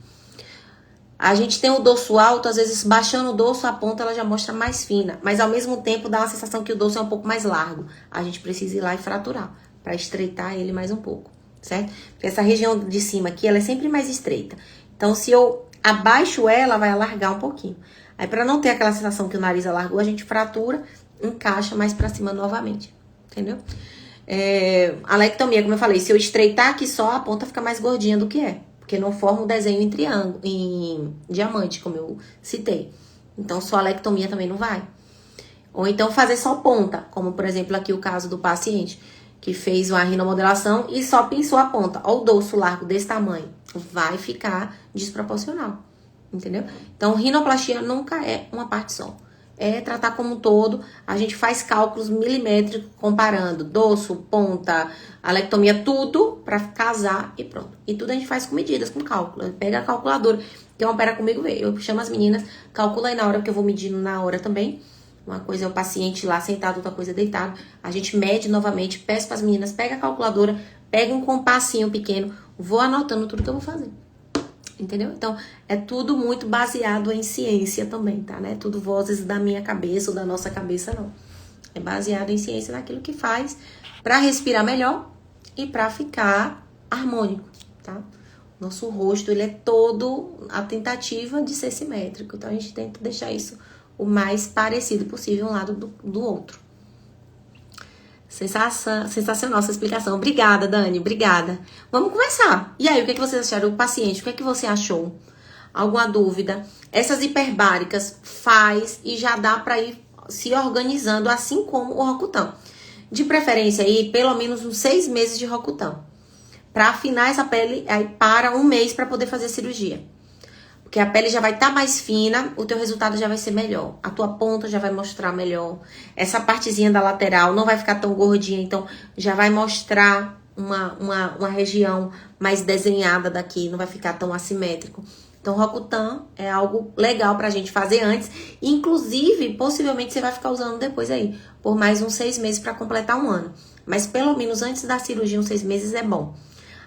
A gente tem o dorso alto, às vezes baixando o dorso, a ponta ela já mostra mais fina. Mas ao mesmo tempo dá uma sensação que o dorso é um pouco mais largo. A gente precisa ir lá e fraturar, para estreitar ele mais um pouco, certo? Porque essa região de cima aqui, ela é sempre mais estreita. Então se eu abaixo ela, vai alargar um pouquinho. Aí para não ter aquela sensação que o nariz alargou, a gente fratura, encaixa mais para cima novamente, entendeu? A lectomia, como eu falei, se eu estreitar aqui só, a ponta fica mais gordinha do que é. Porque não forma um desenho em triângulo, em diamante, como eu citei. Então, só a lectomia também não vai. Ou então fazer só ponta, como por exemplo aqui o caso do paciente, que fez uma rinomodelação e só pinçou a ponta. Ou o dorso largo desse tamanho. Vai ficar desproporcional, entendeu? Então, rinoplastia nunca é uma parte só. É tratar como um todo, a gente faz cálculos milimétricos comparando dorso, ponta, alectomia, tudo pra casar e pronto. E tudo a gente faz com medidas, com cálculo. Pega a calculadora, quem opera comigo vê. Eu chamo as meninas, calcula aí na hora, porque eu vou medindo na hora também. Uma coisa é o paciente lá sentado, outra coisa é deitado. A gente mede novamente, peço pras meninas, pega a calculadora, pega um compassinho pequeno, vou anotando tudo que eu vou fazer. Entendeu? Então, é tudo muito baseado em ciência também, tá? Não é tudo vozes da minha cabeça ou da nossa cabeça, não. É baseado em ciência naquilo que faz pra respirar melhor e pra ficar harmônico, tá? Nosso rosto, ele é todo a tentativa de ser simétrico. Então, a gente tenta deixar isso o mais parecido possível um lado do outro. Sensacional essa explicação. Obrigada, Dani. Obrigada. Vamos conversar. E aí, o que é que vocês acharam? O paciente, o que é que você achou? Alguma dúvida? Essas hiperbáricas faz e já dá para ir se organizando, assim como o Rocutan. De preferência aí, pelo menos uns 6 meses de Rocutan. Para afinar essa pele, aí para 1 mês para poder fazer cirurgia. Porque a pele já vai estar mais fina, o teu resultado já vai ser melhor. A tua ponta já vai mostrar melhor. Essa partezinha da lateral não vai ficar tão gordinha, então já vai mostrar uma região mais desenhada daqui, não vai ficar tão assimétrico. Então, Roacutan é algo legal pra gente fazer antes. Inclusive, possivelmente você vai ficar usando depois aí, por mais uns 6 meses pra completar um ano. Mas pelo menos antes da cirurgia, uns 6 meses é bom.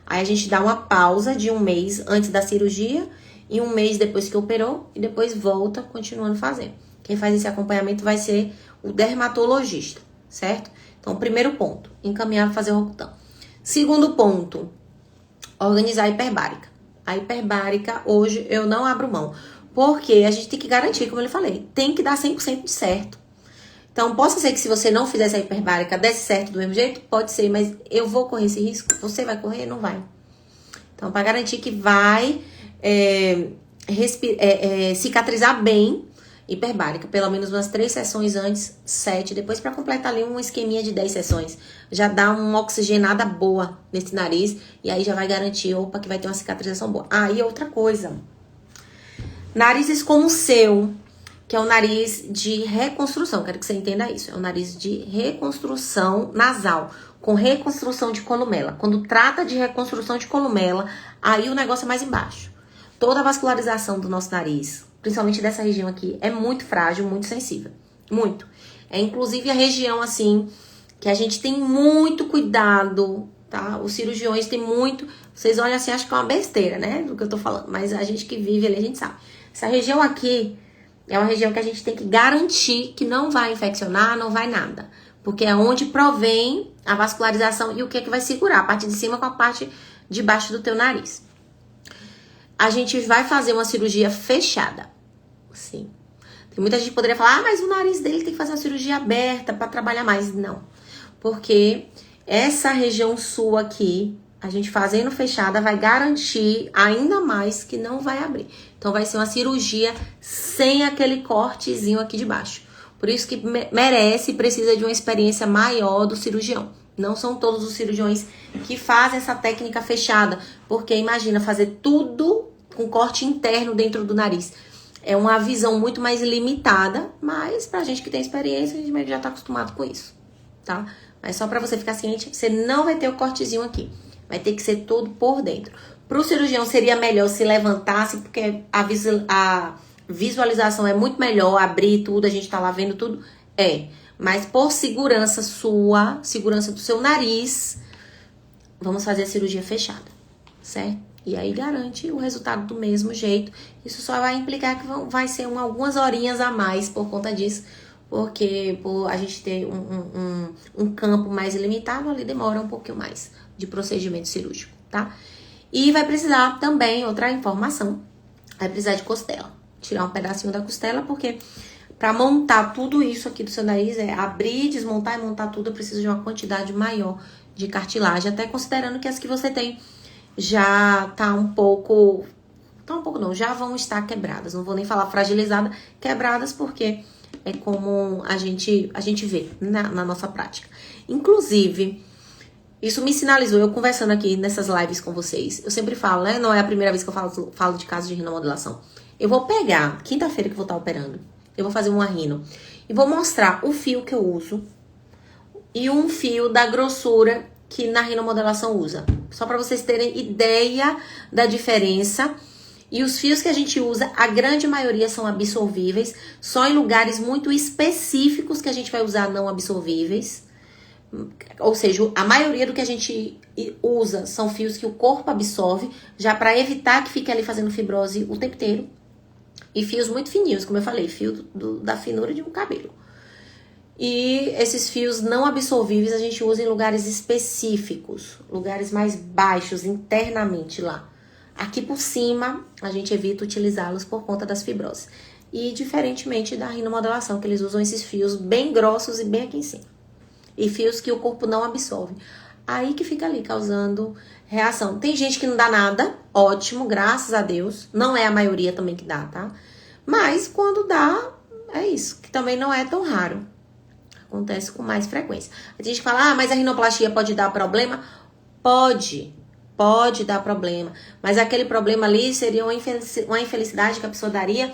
Aí a gente dá uma pausa de 1 mês antes da cirurgia e 1 mês depois que operou e depois volta continuando fazendo. Quem faz esse acompanhamento vai ser o dermatologista, certo? Então, primeiro ponto, encaminhar para fazer o Roacutan. Segundo ponto, organizar a hiperbárica. A hiperbárica, hoje, eu não abro mão. Porque a gente tem que garantir, como eu falei, tem que dar 100% de certo. Então, possa ser que se você não fizer essa hiperbárica, desse certo do mesmo jeito? Pode ser, mas eu vou correr esse risco? Você vai correr? Não vai. Então, para garantir que vai cicatrizar bem, hiperbárica, pelo menos umas 3 sessões antes, 7, depois para completar ali um esqueminha de 10 sessões. Já dá uma oxigenada boa nesse nariz e aí já vai garantir, opa, que vai ter uma cicatrização boa. Ah, e outra coisa, narizes como o seu, que é o nariz de reconstrução, quero que você entenda isso, é o nariz de reconstrução nasal, com reconstrução de columela. Quando trata de reconstrução de columela, aí o negócio é mais embaixo. Toda a vascularização do nosso nariz, principalmente dessa região aqui, é muito frágil, muito sensível. Muito. É inclusive a região, assim, que a gente tem muito cuidado, tá? Os cirurgiões têm muito... Vocês olham assim, acham que é uma besteira, né? Do que eu tô falando. Mas a gente que vive ali, a gente sabe. Essa região aqui é uma região que a gente tem que garantir que não vai infeccionar, não vai nada. Porque é onde provém a vascularização e o que é que vai segurar. A parte de cima com a parte de baixo do teu nariz. A gente vai fazer uma cirurgia fechada. Sim. Tem muita gente que poderia falar, ah, mas o nariz dele tem que fazer uma cirurgia aberta para trabalhar mais. Não. Porque essa região sul aqui, a gente fazendo fechada, vai garantir ainda mais que não vai abrir. Então, vai ser uma cirurgia sem aquele cortezinho aqui de baixo. Por isso que merece e precisa de uma experiência maior do cirurgião. Não são todos os cirurgiões que fazem essa técnica fechada. Porque imagina fazer tudo com corte interno dentro do nariz. É uma visão muito mais limitada, mas pra gente que tem experiência, a gente meio que já tá acostumado com isso, tá? Mas só pra você ficar ciente, você não vai ter o cortezinho aqui. Vai ter que ser tudo por dentro. Pro cirurgião seria melhor se levantasse, porque a visualização é muito melhor, abrir tudo, a gente tá lá vendo tudo. Mas por segurança sua, segurança do seu nariz, vamos fazer a cirurgia fechada, certo? E aí garante o resultado do mesmo jeito. Isso só vai implicar que vai ser algumas horinhas a mais por conta disso. Porque por a gente ter um campo mais limitado, ali demora um pouquinho mais de procedimento cirúrgico, tá? E vai precisar também, outra informação, vai precisar de costela. Tirar um pedacinho da costela, porque para montar tudo isso aqui do seu nariz, abrir, desmontar e montar tudo, eu preciso de uma quantidade maior de cartilagem. Até considerando que as que você tem já tá um pouco não, já vão estar quebradas. Não vou nem falar fragilizada, quebradas, porque é como a gente vê na nossa prática. Inclusive, isso me sinalizou, eu conversando aqui nessas lives com vocês, eu sempre falo, né? Não é a primeira vez que eu falo de casos de rinomodulação. Eu vou pegar, quinta-feira que eu vou estar operando, eu vou fazer uma rino e vou mostrar o fio que eu uso e um fio da grossura que na rinomodelação usa. Só para vocês terem ideia da diferença. E os fios que a gente usa, a grande maioria são absorvíveis. Só em lugares muito específicos que a gente vai usar não absorvíveis. Ou seja, a maioria do que a gente usa são fios que o corpo absorve, já para evitar que fique ali fazendo fibrose o tempo inteiro. E fios muito fininhos, como eu falei, fio da finura de um cabelo. E esses fios não absorvíveis a gente usa em lugares específicos, lugares mais baixos, internamente lá. Aqui por cima, a gente evita utilizá-los por conta das fibroses. E diferentemente da rinomodelação, que eles usam esses fios bem grossos e bem aqui em cima. E fios que o corpo não absorve. Aí que fica ali causando reação. Tem gente que não dá nada, ótimo, graças a Deus. Não é a maioria também que dá, tá? Mas quando dá, é isso, que também não é tão raro. Acontece com mais frequência. A gente fala, mas a rinoplastia pode dar problema? Pode. Pode dar problema. Mas aquele problema ali seria uma infelicidade que a pessoa daria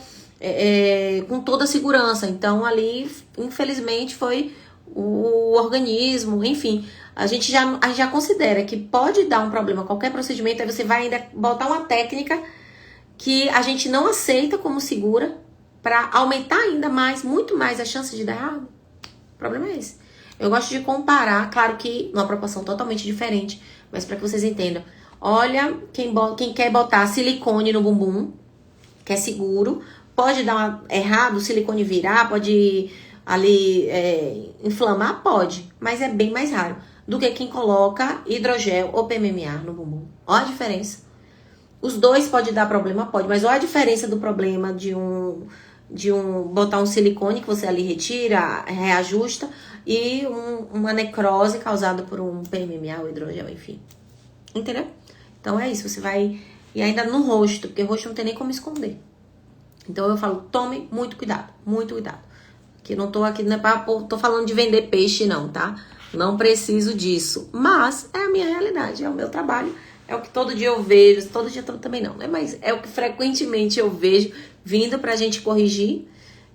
com toda a segurança. Então, ali, infelizmente, foi o organismo, enfim. A gente já considera que pode dar um problema qualquer procedimento, aí você vai ainda botar uma técnica que a gente não aceita como segura para aumentar ainda mais, muito mais a chance de dar errado. O problema é esse. Eu gosto de comparar, claro que numa proporção totalmente diferente, mas para que vocês entendam. Olha, quem quer botar silicone no bumbum, que é seguro, pode dar errado, o silicone virar, pode ali inflamar, pode, mas é bem mais raro do que quem coloca hidrogel ou PMMA no bumbum. Olha a diferença. Os dois pode dar problema, pode, mas olha a diferença do problema de botar um silicone que você ali retira, reajusta, e uma necrose causada por um PMMA ou hidrogel, enfim. Entendeu? Então é isso, você vai... E ainda no rosto, porque o rosto não tem nem como esconder. Então eu falo, tome muito cuidado, muito cuidado. Que não tô aqui, não é pra, tô falando de vender peixe não, tá? Não preciso disso. Mas é a minha realidade, é o meu trabalho. É o que todo dia eu vejo, todo dia também não, né? Mas é o que frequentemente eu vejo vindo pra gente corrigir.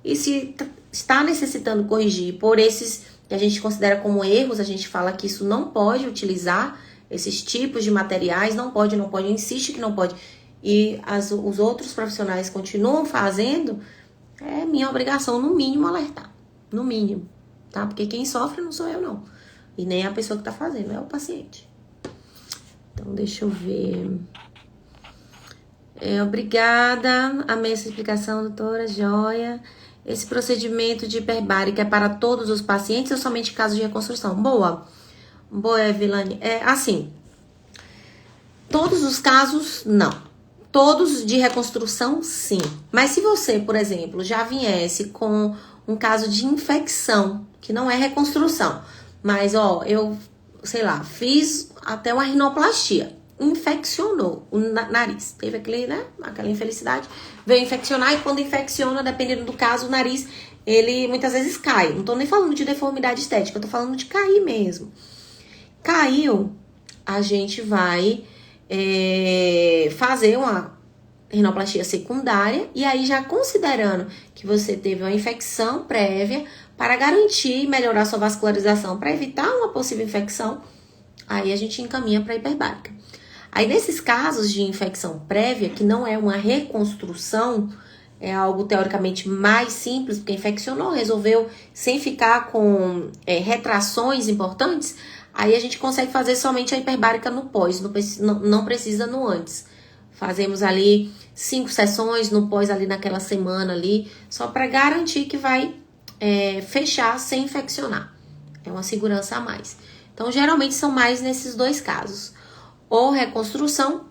E se está necessitando corrigir por esses que a gente considera como erros, a gente fala que isso não pode utilizar esses tipos de materiais, não pode, insiste que não pode. E os outros profissionais continuam fazendo, é minha obrigação, no mínimo, alertar. No mínimo, tá? Porque quem sofre não sou eu, não. E nem a pessoa que tá fazendo, é o paciente. Então, deixa eu ver. Obrigada. Amei essa explicação, doutora. Joia. Esse procedimento de hiperbárica é para todos os pacientes ou somente em casos de reconstrução? Boa. Boa, Evilane. Assim, todos os casos, não. Todos de reconstrução, sim. Mas se você, por exemplo, já viesse com um caso de infecção, que não é reconstrução, mas, eu, sei lá, fiz até uma rinoplastia, infeccionou o nariz, teve aquela infelicidade, veio infeccionar, e quando infecciona, dependendo do caso, o nariz, ele muitas vezes cai. Não tô nem falando de deformidade estética, eu tô falando de cair mesmo. Caiu, a gente vai fazer uma rinoplastia secundária, e aí já considerando que você teve uma infecção prévia, para garantir e melhorar sua vascularização, para evitar uma possível infecção, aí a gente encaminha para hiperbárica. Aí nesses casos de infecção prévia, que não é uma reconstrução, é algo teoricamente mais simples, porque infeccionou, resolveu sem ficar com retrações importantes, aí a gente consegue fazer somente a hiperbárica no pós, não precisa no antes. Fazemos ali 5 sessões no pós ali naquela semana ali, só para garantir que vai fechar sem infeccionar. É uma segurança a mais. Então, geralmente são mais nesses dois casos. Ou reconstrução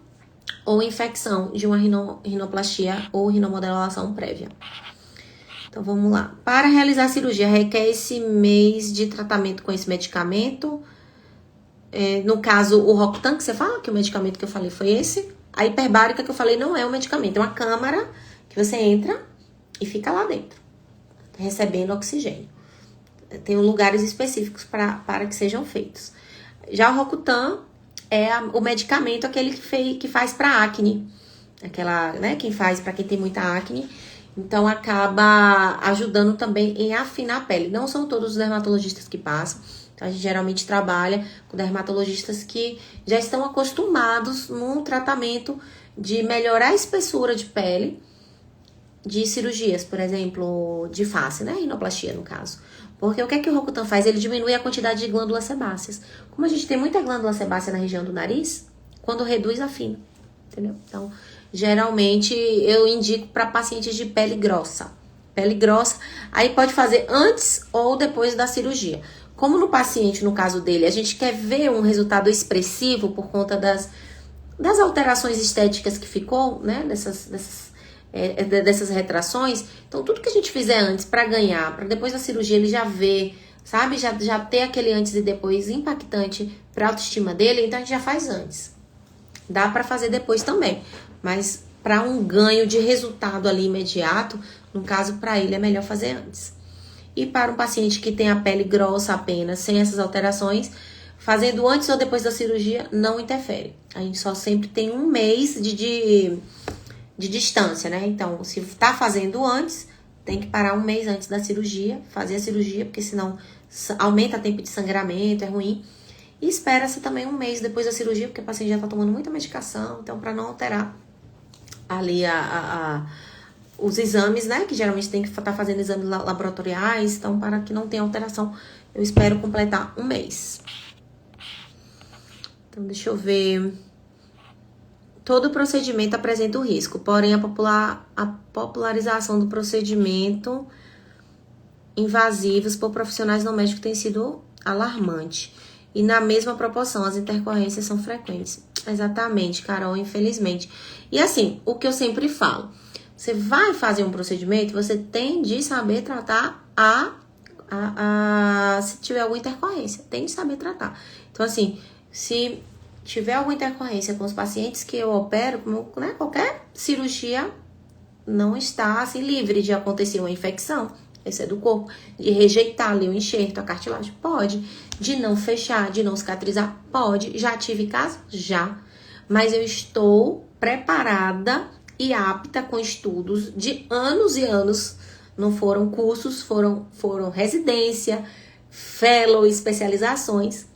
ou infecção de uma rinoplastia ou rinomodelação prévia. Então, vamos lá. Para realizar a cirurgia, requer esse mês de tratamento com esse medicamento. No caso, o Rocutan, que você fala, que o medicamento que eu falei foi esse. A hiperbárica que eu falei não é um medicamento, é uma câmara que você entra e fica lá dentro, recebendo oxigênio. Tem lugares específicos para que sejam feitos. Já o Rocutan é o medicamento, aquele que faz para acne. Aquela, né, quem faz para quem tem muita acne. Então, acaba ajudando também em afinar a pele. Não são todos os dermatologistas que passam. Então, a gente geralmente trabalha com dermatologistas que já estão acostumados num tratamento de melhorar a espessura de pele de cirurgias, por exemplo, de face, né? Rinoplastia, no caso. Porque o que é que o Rocutan faz? Ele diminui a quantidade de glândulas sebáceas. Como a gente tem muita glândula sebácea na região do nariz, quando reduz, afina. Entendeu? Então, geralmente, eu indico para pacientes de pele grossa. Pele grossa, aí pode fazer antes ou depois da cirurgia. Como no paciente, no caso dele, a gente quer ver um resultado expressivo por conta das alterações estéticas que ficou, né? Dessas retrações. Então, tudo que a gente fizer antes para ganhar, para depois da cirurgia ele já ver, sabe? Já ter aquele antes e depois impactante para a autoestima dele, então a gente já faz antes. Dá para fazer depois também, mas para um ganho de resultado ali imediato, no caso para ele é melhor fazer antes. E para um paciente que tem a pele grossa apenas, sem essas alterações, Fazendo antes ou depois da cirurgia não interfere. A gente só sempre tem um mês de distância, né? Então, se tá fazendo antes, tem que parar um mês antes da cirurgia, fazer a cirurgia, porque senão aumenta o tempo de sangramento, é ruim. E espera-se também um mês depois da cirurgia, porque o paciente já tá tomando muita medicação, então para não alterar ali os exames, né? Que geralmente tem que estar fazendo exames laboratoriais, então para que não tenha alteração, eu espero completar um mês. Então, deixa eu ver. Todo procedimento apresenta o risco, porém a popularização do procedimento invasivos por profissionais não médicos tem sido alarmante. E na mesma proporção, as intercorrências são frequentes. Exatamente, Carol, infelizmente. E assim, o que eu sempre falo, você vai fazer um procedimento, você tem de saber tratar se tiver alguma intercorrência, tem de saber tratar. Então assim, se tiver alguma intercorrência com os pacientes que eu opero, né, qualquer cirurgia não está assim livre de acontecer uma infecção. Esse é do corpo, de rejeitar ali o enxerto, a cartilagem, pode. De não fechar, de não cicatrizar, pode. Já tive caso? Já. Mas eu estou preparada e apta com estudos de anos e anos. Não foram cursos, foram residência, fellow, especializações.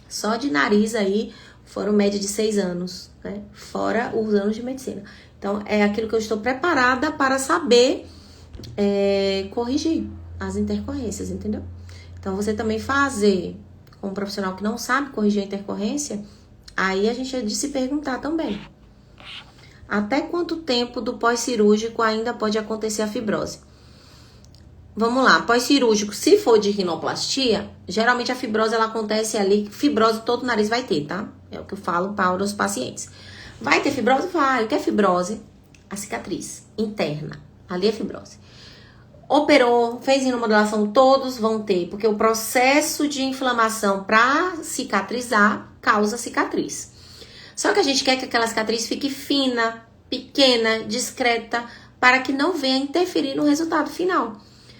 Só de nariz aí foram média de 6 anos, né? Fora os anos de medicina. Então, é aquilo que eu estou preparada para saber corrigir as intercorrências, entendeu? Então, você também fazer com um profissional que não sabe corrigir a intercorrência, aí a gente é de se perguntar também. Até quanto tempo do pós-cirúrgico ainda pode acontecer a fibrose? Vamos lá, pós-cirúrgico, se for de rinoplastia, geralmente a fibrose ela acontece ali, fibrose todo o nariz vai ter, tá? É o que eu falo para os pacientes. Vai ter fibrose? Vai. O que é fibrose? A cicatriz interna. Ali é fibrose. Operou, fez rinomodelação, todos vão ter, porque o processo de inflamação para cicatrizar causa cicatriz. Só que a gente quer que aquela cicatriz fique fina, pequena, discreta, para que não venha interferir no resultado final.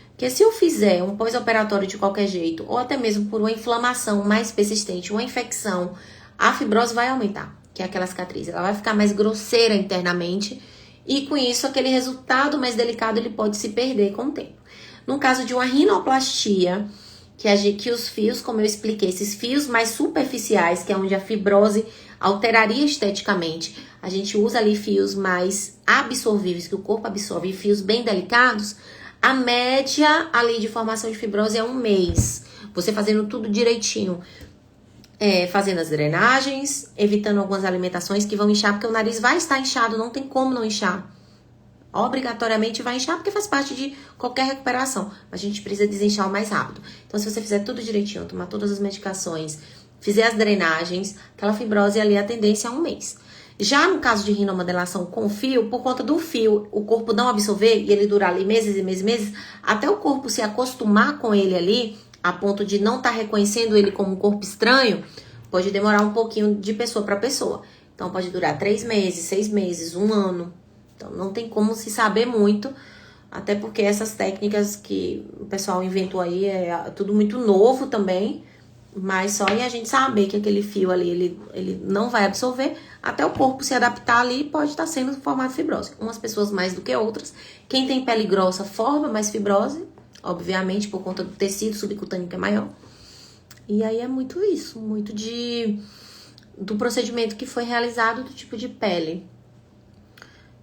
Porque se eu fizer um pós-operatório de qualquer jeito, ou até mesmo por uma inflamação mais persistente, uma infecção, a fibrose vai aumentar, que é aquela cicatriz. Ela vai ficar mais grosseira internamente, e com isso, aquele resultado mais delicado, ele pode se perder com o tempo. No caso de uma rinoplastia, que os fios, como eu expliquei, esses fios mais superficiais, que é onde a fibrose alteraria esteticamente, a gente usa ali fios mais absorvíveis, que o corpo absorve, e fios bem delicados, a média ali de formação de fibrose é um mês. Você fazendo tudo direitinho. Fazendo as drenagens, evitando algumas alimentações que vão inchar, porque o nariz vai estar inchado, não tem como não inchar. Obrigatoriamente vai inchar, porque faz parte de qualquer recuperação. Mas a gente precisa desinchar o mais rápido. Então, se você fizer tudo direitinho, tomar todas as medicações, fizer as drenagens, aquela fibrose ali, a tendência é um mês. Já no caso de rinomodelação com fio, por conta do fio, o corpo não absorver e ele durar ali meses e meses e meses, até o corpo se acostumar com ele ali, a ponto de não estar reconhecendo ele como um corpo estranho, pode demorar um pouquinho de pessoa para pessoa. Então, pode durar 3 meses, 6 meses, 1 ano. Então, não tem como se saber muito, até porque essas técnicas que o pessoal inventou aí é tudo muito novo também, mas só em a gente saber que aquele fio ali, ele não vai absorver, até o corpo se adaptar ali, pode estar sendo formado fibrose. Umas pessoas mais do que outras. Quem tem pele grossa forma mais fibrose, obviamente, por conta do tecido subcutâneo que é maior. E aí é muito isso, muito do procedimento que foi realizado, do tipo de pele.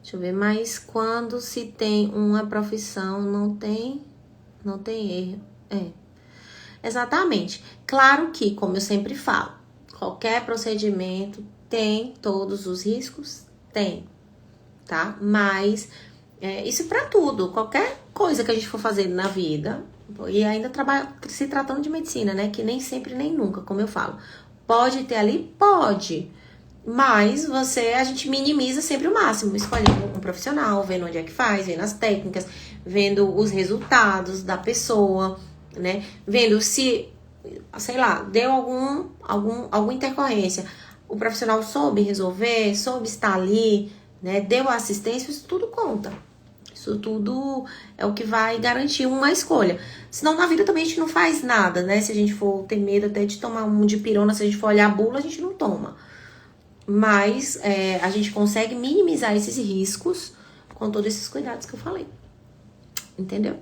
Deixa eu ver, mas quando se tem uma profissão, não tem erro. Exatamente. Claro que, como eu sempre falo, qualquer procedimento tem todos os riscos? Tem, tá? Mas isso é pra tudo, qualquer coisa que a gente for fazer na vida, e ainda se tratando de medicina, né? Que nem sempre, nem nunca, como eu falo. Pode ter ali? Pode. Mas a gente minimiza sempre o máximo, escolhendo um profissional, vendo onde é que faz, vendo as técnicas, vendo os resultados da pessoa, né? Vendo se, sei lá, deu alguma intercorrência. O profissional soube resolver, soube estar ali, né? Deu assistência, isso tudo conta. Isso tudo é o que vai garantir uma escolha. Senão, na vida também a gente não faz nada, né? Se a gente for ter medo até de tomar um dipirona, se a gente for olhar a bula, a gente não toma. Mas a gente consegue minimizar esses riscos com todos esses cuidados que eu falei. Entendeu?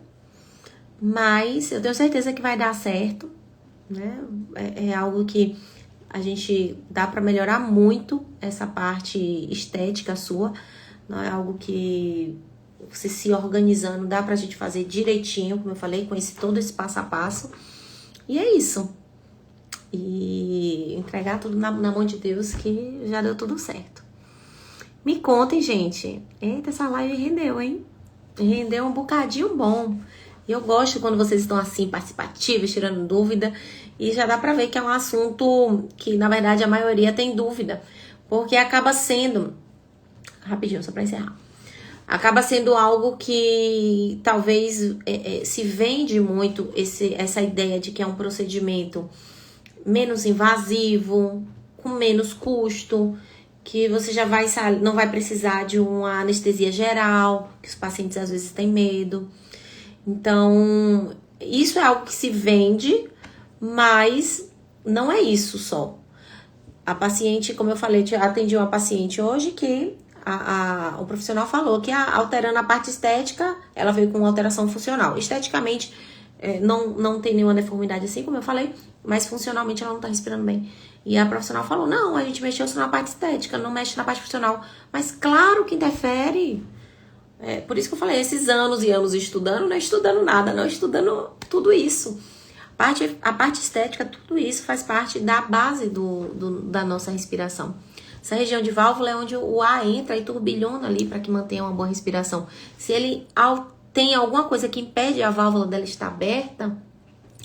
Mas eu tenho certeza que vai dar certo, né? É algo que a gente dá pra melhorar muito essa parte estética sua. Não é algo que você se organizando dá pra gente fazer direitinho, como eu falei, com todo esse passo a passo. E é isso. E entregar tudo na mão de Deus, que já deu tudo certo. Me contem, gente. Eita, essa live rendeu, hein? Rendeu um bocadinho bom. E eu gosto quando vocês estão assim, participativos, tirando dúvida. E já dá pra ver que é um assunto que, na verdade, a maioria tem dúvida. Porque acaba sendo... Rapidinho, só pra encerrar. Acaba sendo algo que talvez se vende muito essa ideia de que é um procedimento menos invasivo, com menos custo, que você já não vai precisar de uma anestesia geral, que os pacientes às vezes têm medo. Então, isso é algo que se vende, mas não é isso só. A paciente, como eu falei, eu atendi uma paciente hoje que o profissional falou que alterando a parte estética, ela veio com alteração funcional. Esteticamente, não tem nenhuma deformidade assim, como eu falei, mas funcionalmente ela não tá respirando bem. E a profissional falou, não, a gente mexeu só na parte estética, não mexe na parte funcional. Mas claro que interfere. Por isso que eu falei, esses anos e anos estudando, não estudando nada, não estudando tudo isso. A parte estética, tudo isso faz parte da base da nossa respiração. Essa região de válvula é onde o ar entra e turbilhona ali para que mantenha uma boa respiração. Se ele tem alguma coisa que impede a válvula dela estar aberta,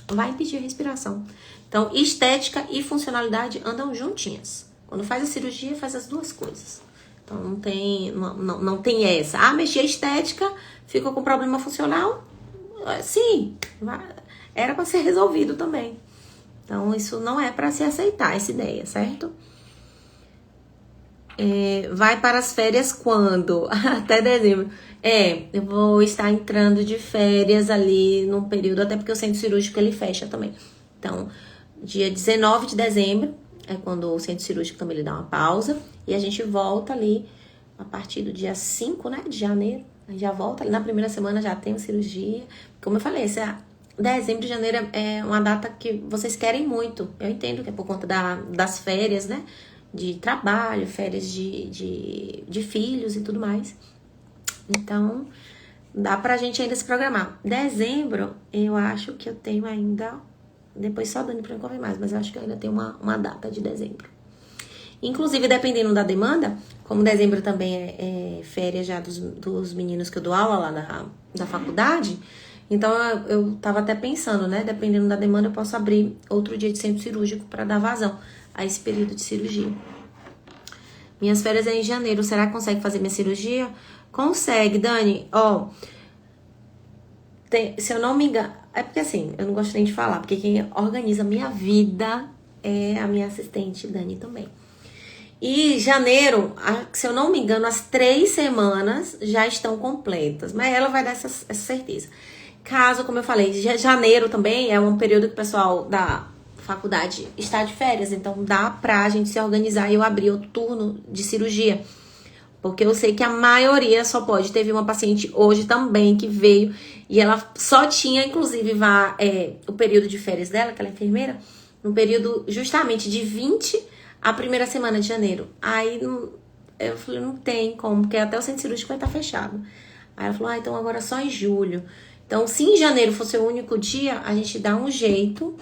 vai impedir a respiração. Então, estética e funcionalidade andam juntinhas. Quando faz a cirurgia, faz as duas coisas. Então, não tem essa. Mexi a estética, ficou com problema funcional? Sim, era para ser resolvido também. Então, isso não é para se aceitar, essa ideia, certo? Vai para as férias quando? Até dezembro. Eu vou estar entrando de férias ali num período, até porque o centro cirúrgico ele fecha também. Então, dia 19 de dezembro é quando o centro cirúrgico também ele dá uma pausa. E a gente volta ali a partir do dia 5, né, de janeiro. A gente já volta ali na primeira semana, já tem cirurgia. Como eu falei, dezembro e janeiro é uma data que vocês querem muito. Eu entendo que é por conta das férias, né? De trabalho, férias de filhos e tudo mais. Então, dá pra gente ainda se programar. Dezembro, eu acho que eu tenho ainda... Depois só Dani pra me confirmar, mas eu acho que eu ainda tenho uma data de dezembro. Inclusive, dependendo da demanda, como dezembro também é férias já dos meninos que eu dou aula lá da faculdade, então eu tava até pensando, né? Dependendo da demanda, eu posso abrir outro dia de centro cirúrgico pra dar vazão a esse período de cirurgia. Minhas férias é em janeiro. Será que consegue fazer minha cirurgia? Consegue, Dani. Se eu não me engano... É porque assim, eu não gosto nem de falar, porque quem organiza a minha vida é a minha assistente, Dani, também. E janeiro, se eu não me engano, as 3 semanas já estão completas. Mas ela vai dar essa certeza. Caso, como eu falei, janeiro também é um período que o pessoal da faculdade está de férias, então dá pra gente se organizar e eu abrir outro turno de cirurgia. Porque eu sei que a maioria só pode. Teve uma paciente hoje também que veio e ela só tinha, inclusive, o período de férias dela, que ela é enfermeira, no período justamente de 20 à primeira semana de janeiro. Aí eu falei, não tem como, porque até o centro cirúrgico vai estar fechado. Aí ela falou, então agora só em julho. Então, se em janeiro fosse o único dia, a gente dá um jeito,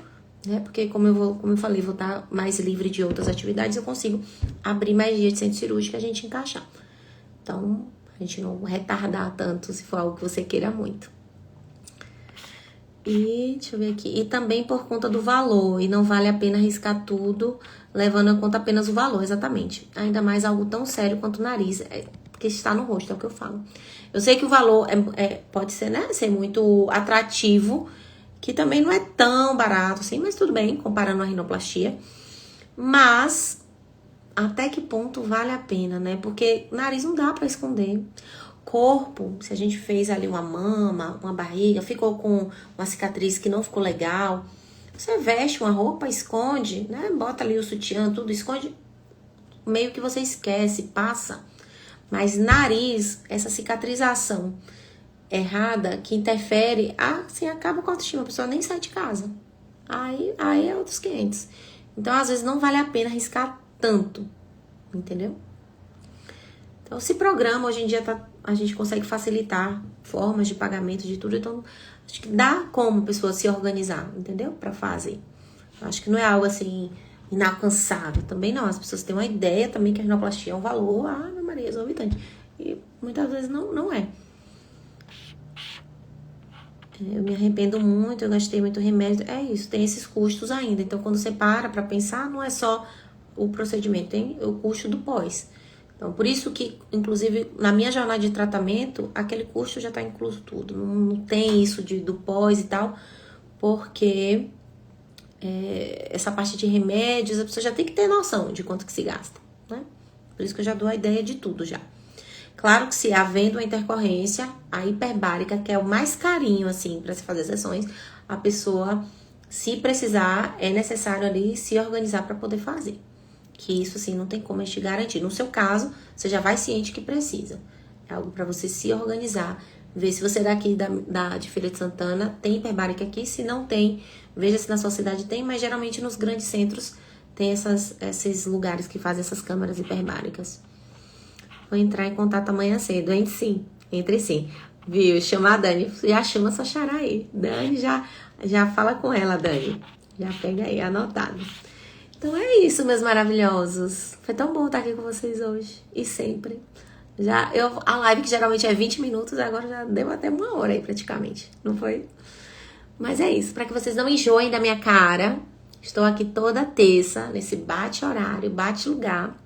né? Porque como eu falei, vou estar mais livre de outras atividades, eu consigo abrir mais dias de centro cirúrgico e a gente encaixar. Então, a gente não retardar tanto, se for algo que você queira muito. E, deixa eu ver aqui. E também por conta do valor. E não vale a pena arriscar tudo, levando em conta apenas o valor, exatamente. Ainda mais algo tão sério quanto o nariz, que está no rosto, é o que eu falo. Eu sei que o valor pode ser, né, ser muito atrativo, que também não é tão barato assim, mas tudo bem, comparando a rinoplastia. Mas... até que ponto vale a pena, né? Porque nariz não dá pra esconder. corpo, se a gente fez ali uma mama, uma barriga, ficou com uma cicatriz que não ficou legal, você veste uma roupa, esconde, né? Bota ali o sutiã, tudo, esconde, meio que você esquece, passa. Mas nariz, essa cicatrização errada que interfere, assim, acaba com a autoestima, a pessoa nem sai de casa. Aí é outros 500. Então, às vezes, não vale a pena arriscar tanto, entendeu? Então, se programa, hoje em dia a gente consegue facilitar formas de pagamento de tudo, então acho que dá como a pessoa se organizar, entendeu? Pra fazer. Acho que não é algo assim inalcançável, também não. As pessoas têm uma ideia também que a rinoplastia é um valor, meu Maria, exorbitante. E muitas vezes não é. Eu me arrependo muito, eu gastei muito remédio. É isso, tem esses custos ainda. Então, quando você para pra pensar, não é só o procedimento, tem o custo do pós. Então, por isso que, inclusive, na minha jornada de tratamento, aquele custo já tá incluso tudo. Não tem isso do pós e tal, porque essa parte de remédios, a pessoa já tem que ter noção de quanto que se gasta, né? Por isso que eu já dou a ideia de tudo já. Claro que se havendo uma intercorrência, a hiperbárica, que é o mais carinho, assim, para se fazer sessões, a pessoa, se precisar, é necessário ali se organizar para poder fazer. Que isso, assim, não tem como a gente garantir. No seu caso, você já vai ciente que precisa. É algo para você se organizar. Ver se você daqui de Feira de Santana tem hiperbárica aqui. Se não tem, veja se na sua cidade tem. Mas geralmente nos grandes centros tem esses lugares que fazem essas câmaras hiperbáricas. Vou entrar em contato amanhã cedo. Entre sim. Viu? Chama a Dani. Já chama sua xará aí. Dani, já fala com ela, Dani. Já pega aí, anotado. Então é isso, meus maravilhosos. Foi tão bom estar aqui com vocês hoje. E sempre. A live que geralmente é 20 minutos, agora já deu até 1 hora aí praticamente. Não foi? Mas é isso. Para que vocês não enjoem da minha cara. Estou aqui toda terça, nesse bate-horário, bate-lugar.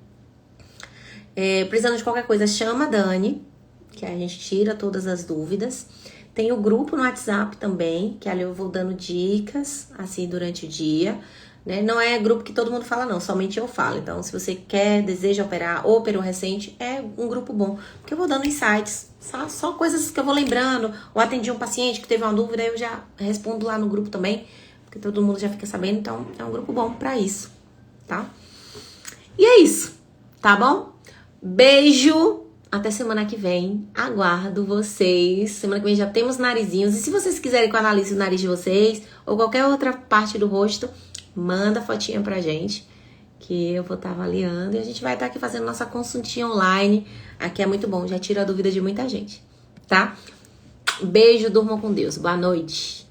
Precisando de qualquer coisa, chama a Dani, que a gente tira todas as dúvidas. Tem o grupo no WhatsApp também, que ali eu vou dando dicas, assim, durante o dia. Né? Não é grupo que todo mundo fala, não. Somente eu falo. Então, se você deseja operar ou operou recente, é um grupo bom. Porque eu vou dando insights. Só coisas que eu vou lembrando. Ou atendi um paciente que teve uma dúvida, eu já respondo lá no grupo também. Porque todo mundo já fica sabendo. Então, é um grupo bom pra isso. Tá? E é isso. Tá bom? Beijo. Até semana que vem. Aguardo vocês. Semana que vem já temos narizinhos. E se vocês quiserem que eu analise o nariz de vocês, ou qualquer outra parte do rosto, manda fotinha pra gente, que eu vou estar avaliando. E a gente vai estar aqui fazendo nossa consultinha online. Aqui é muito bom, já tira a dúvida de muita gente, tá? Beijo, durmam com Deus. Boa noite.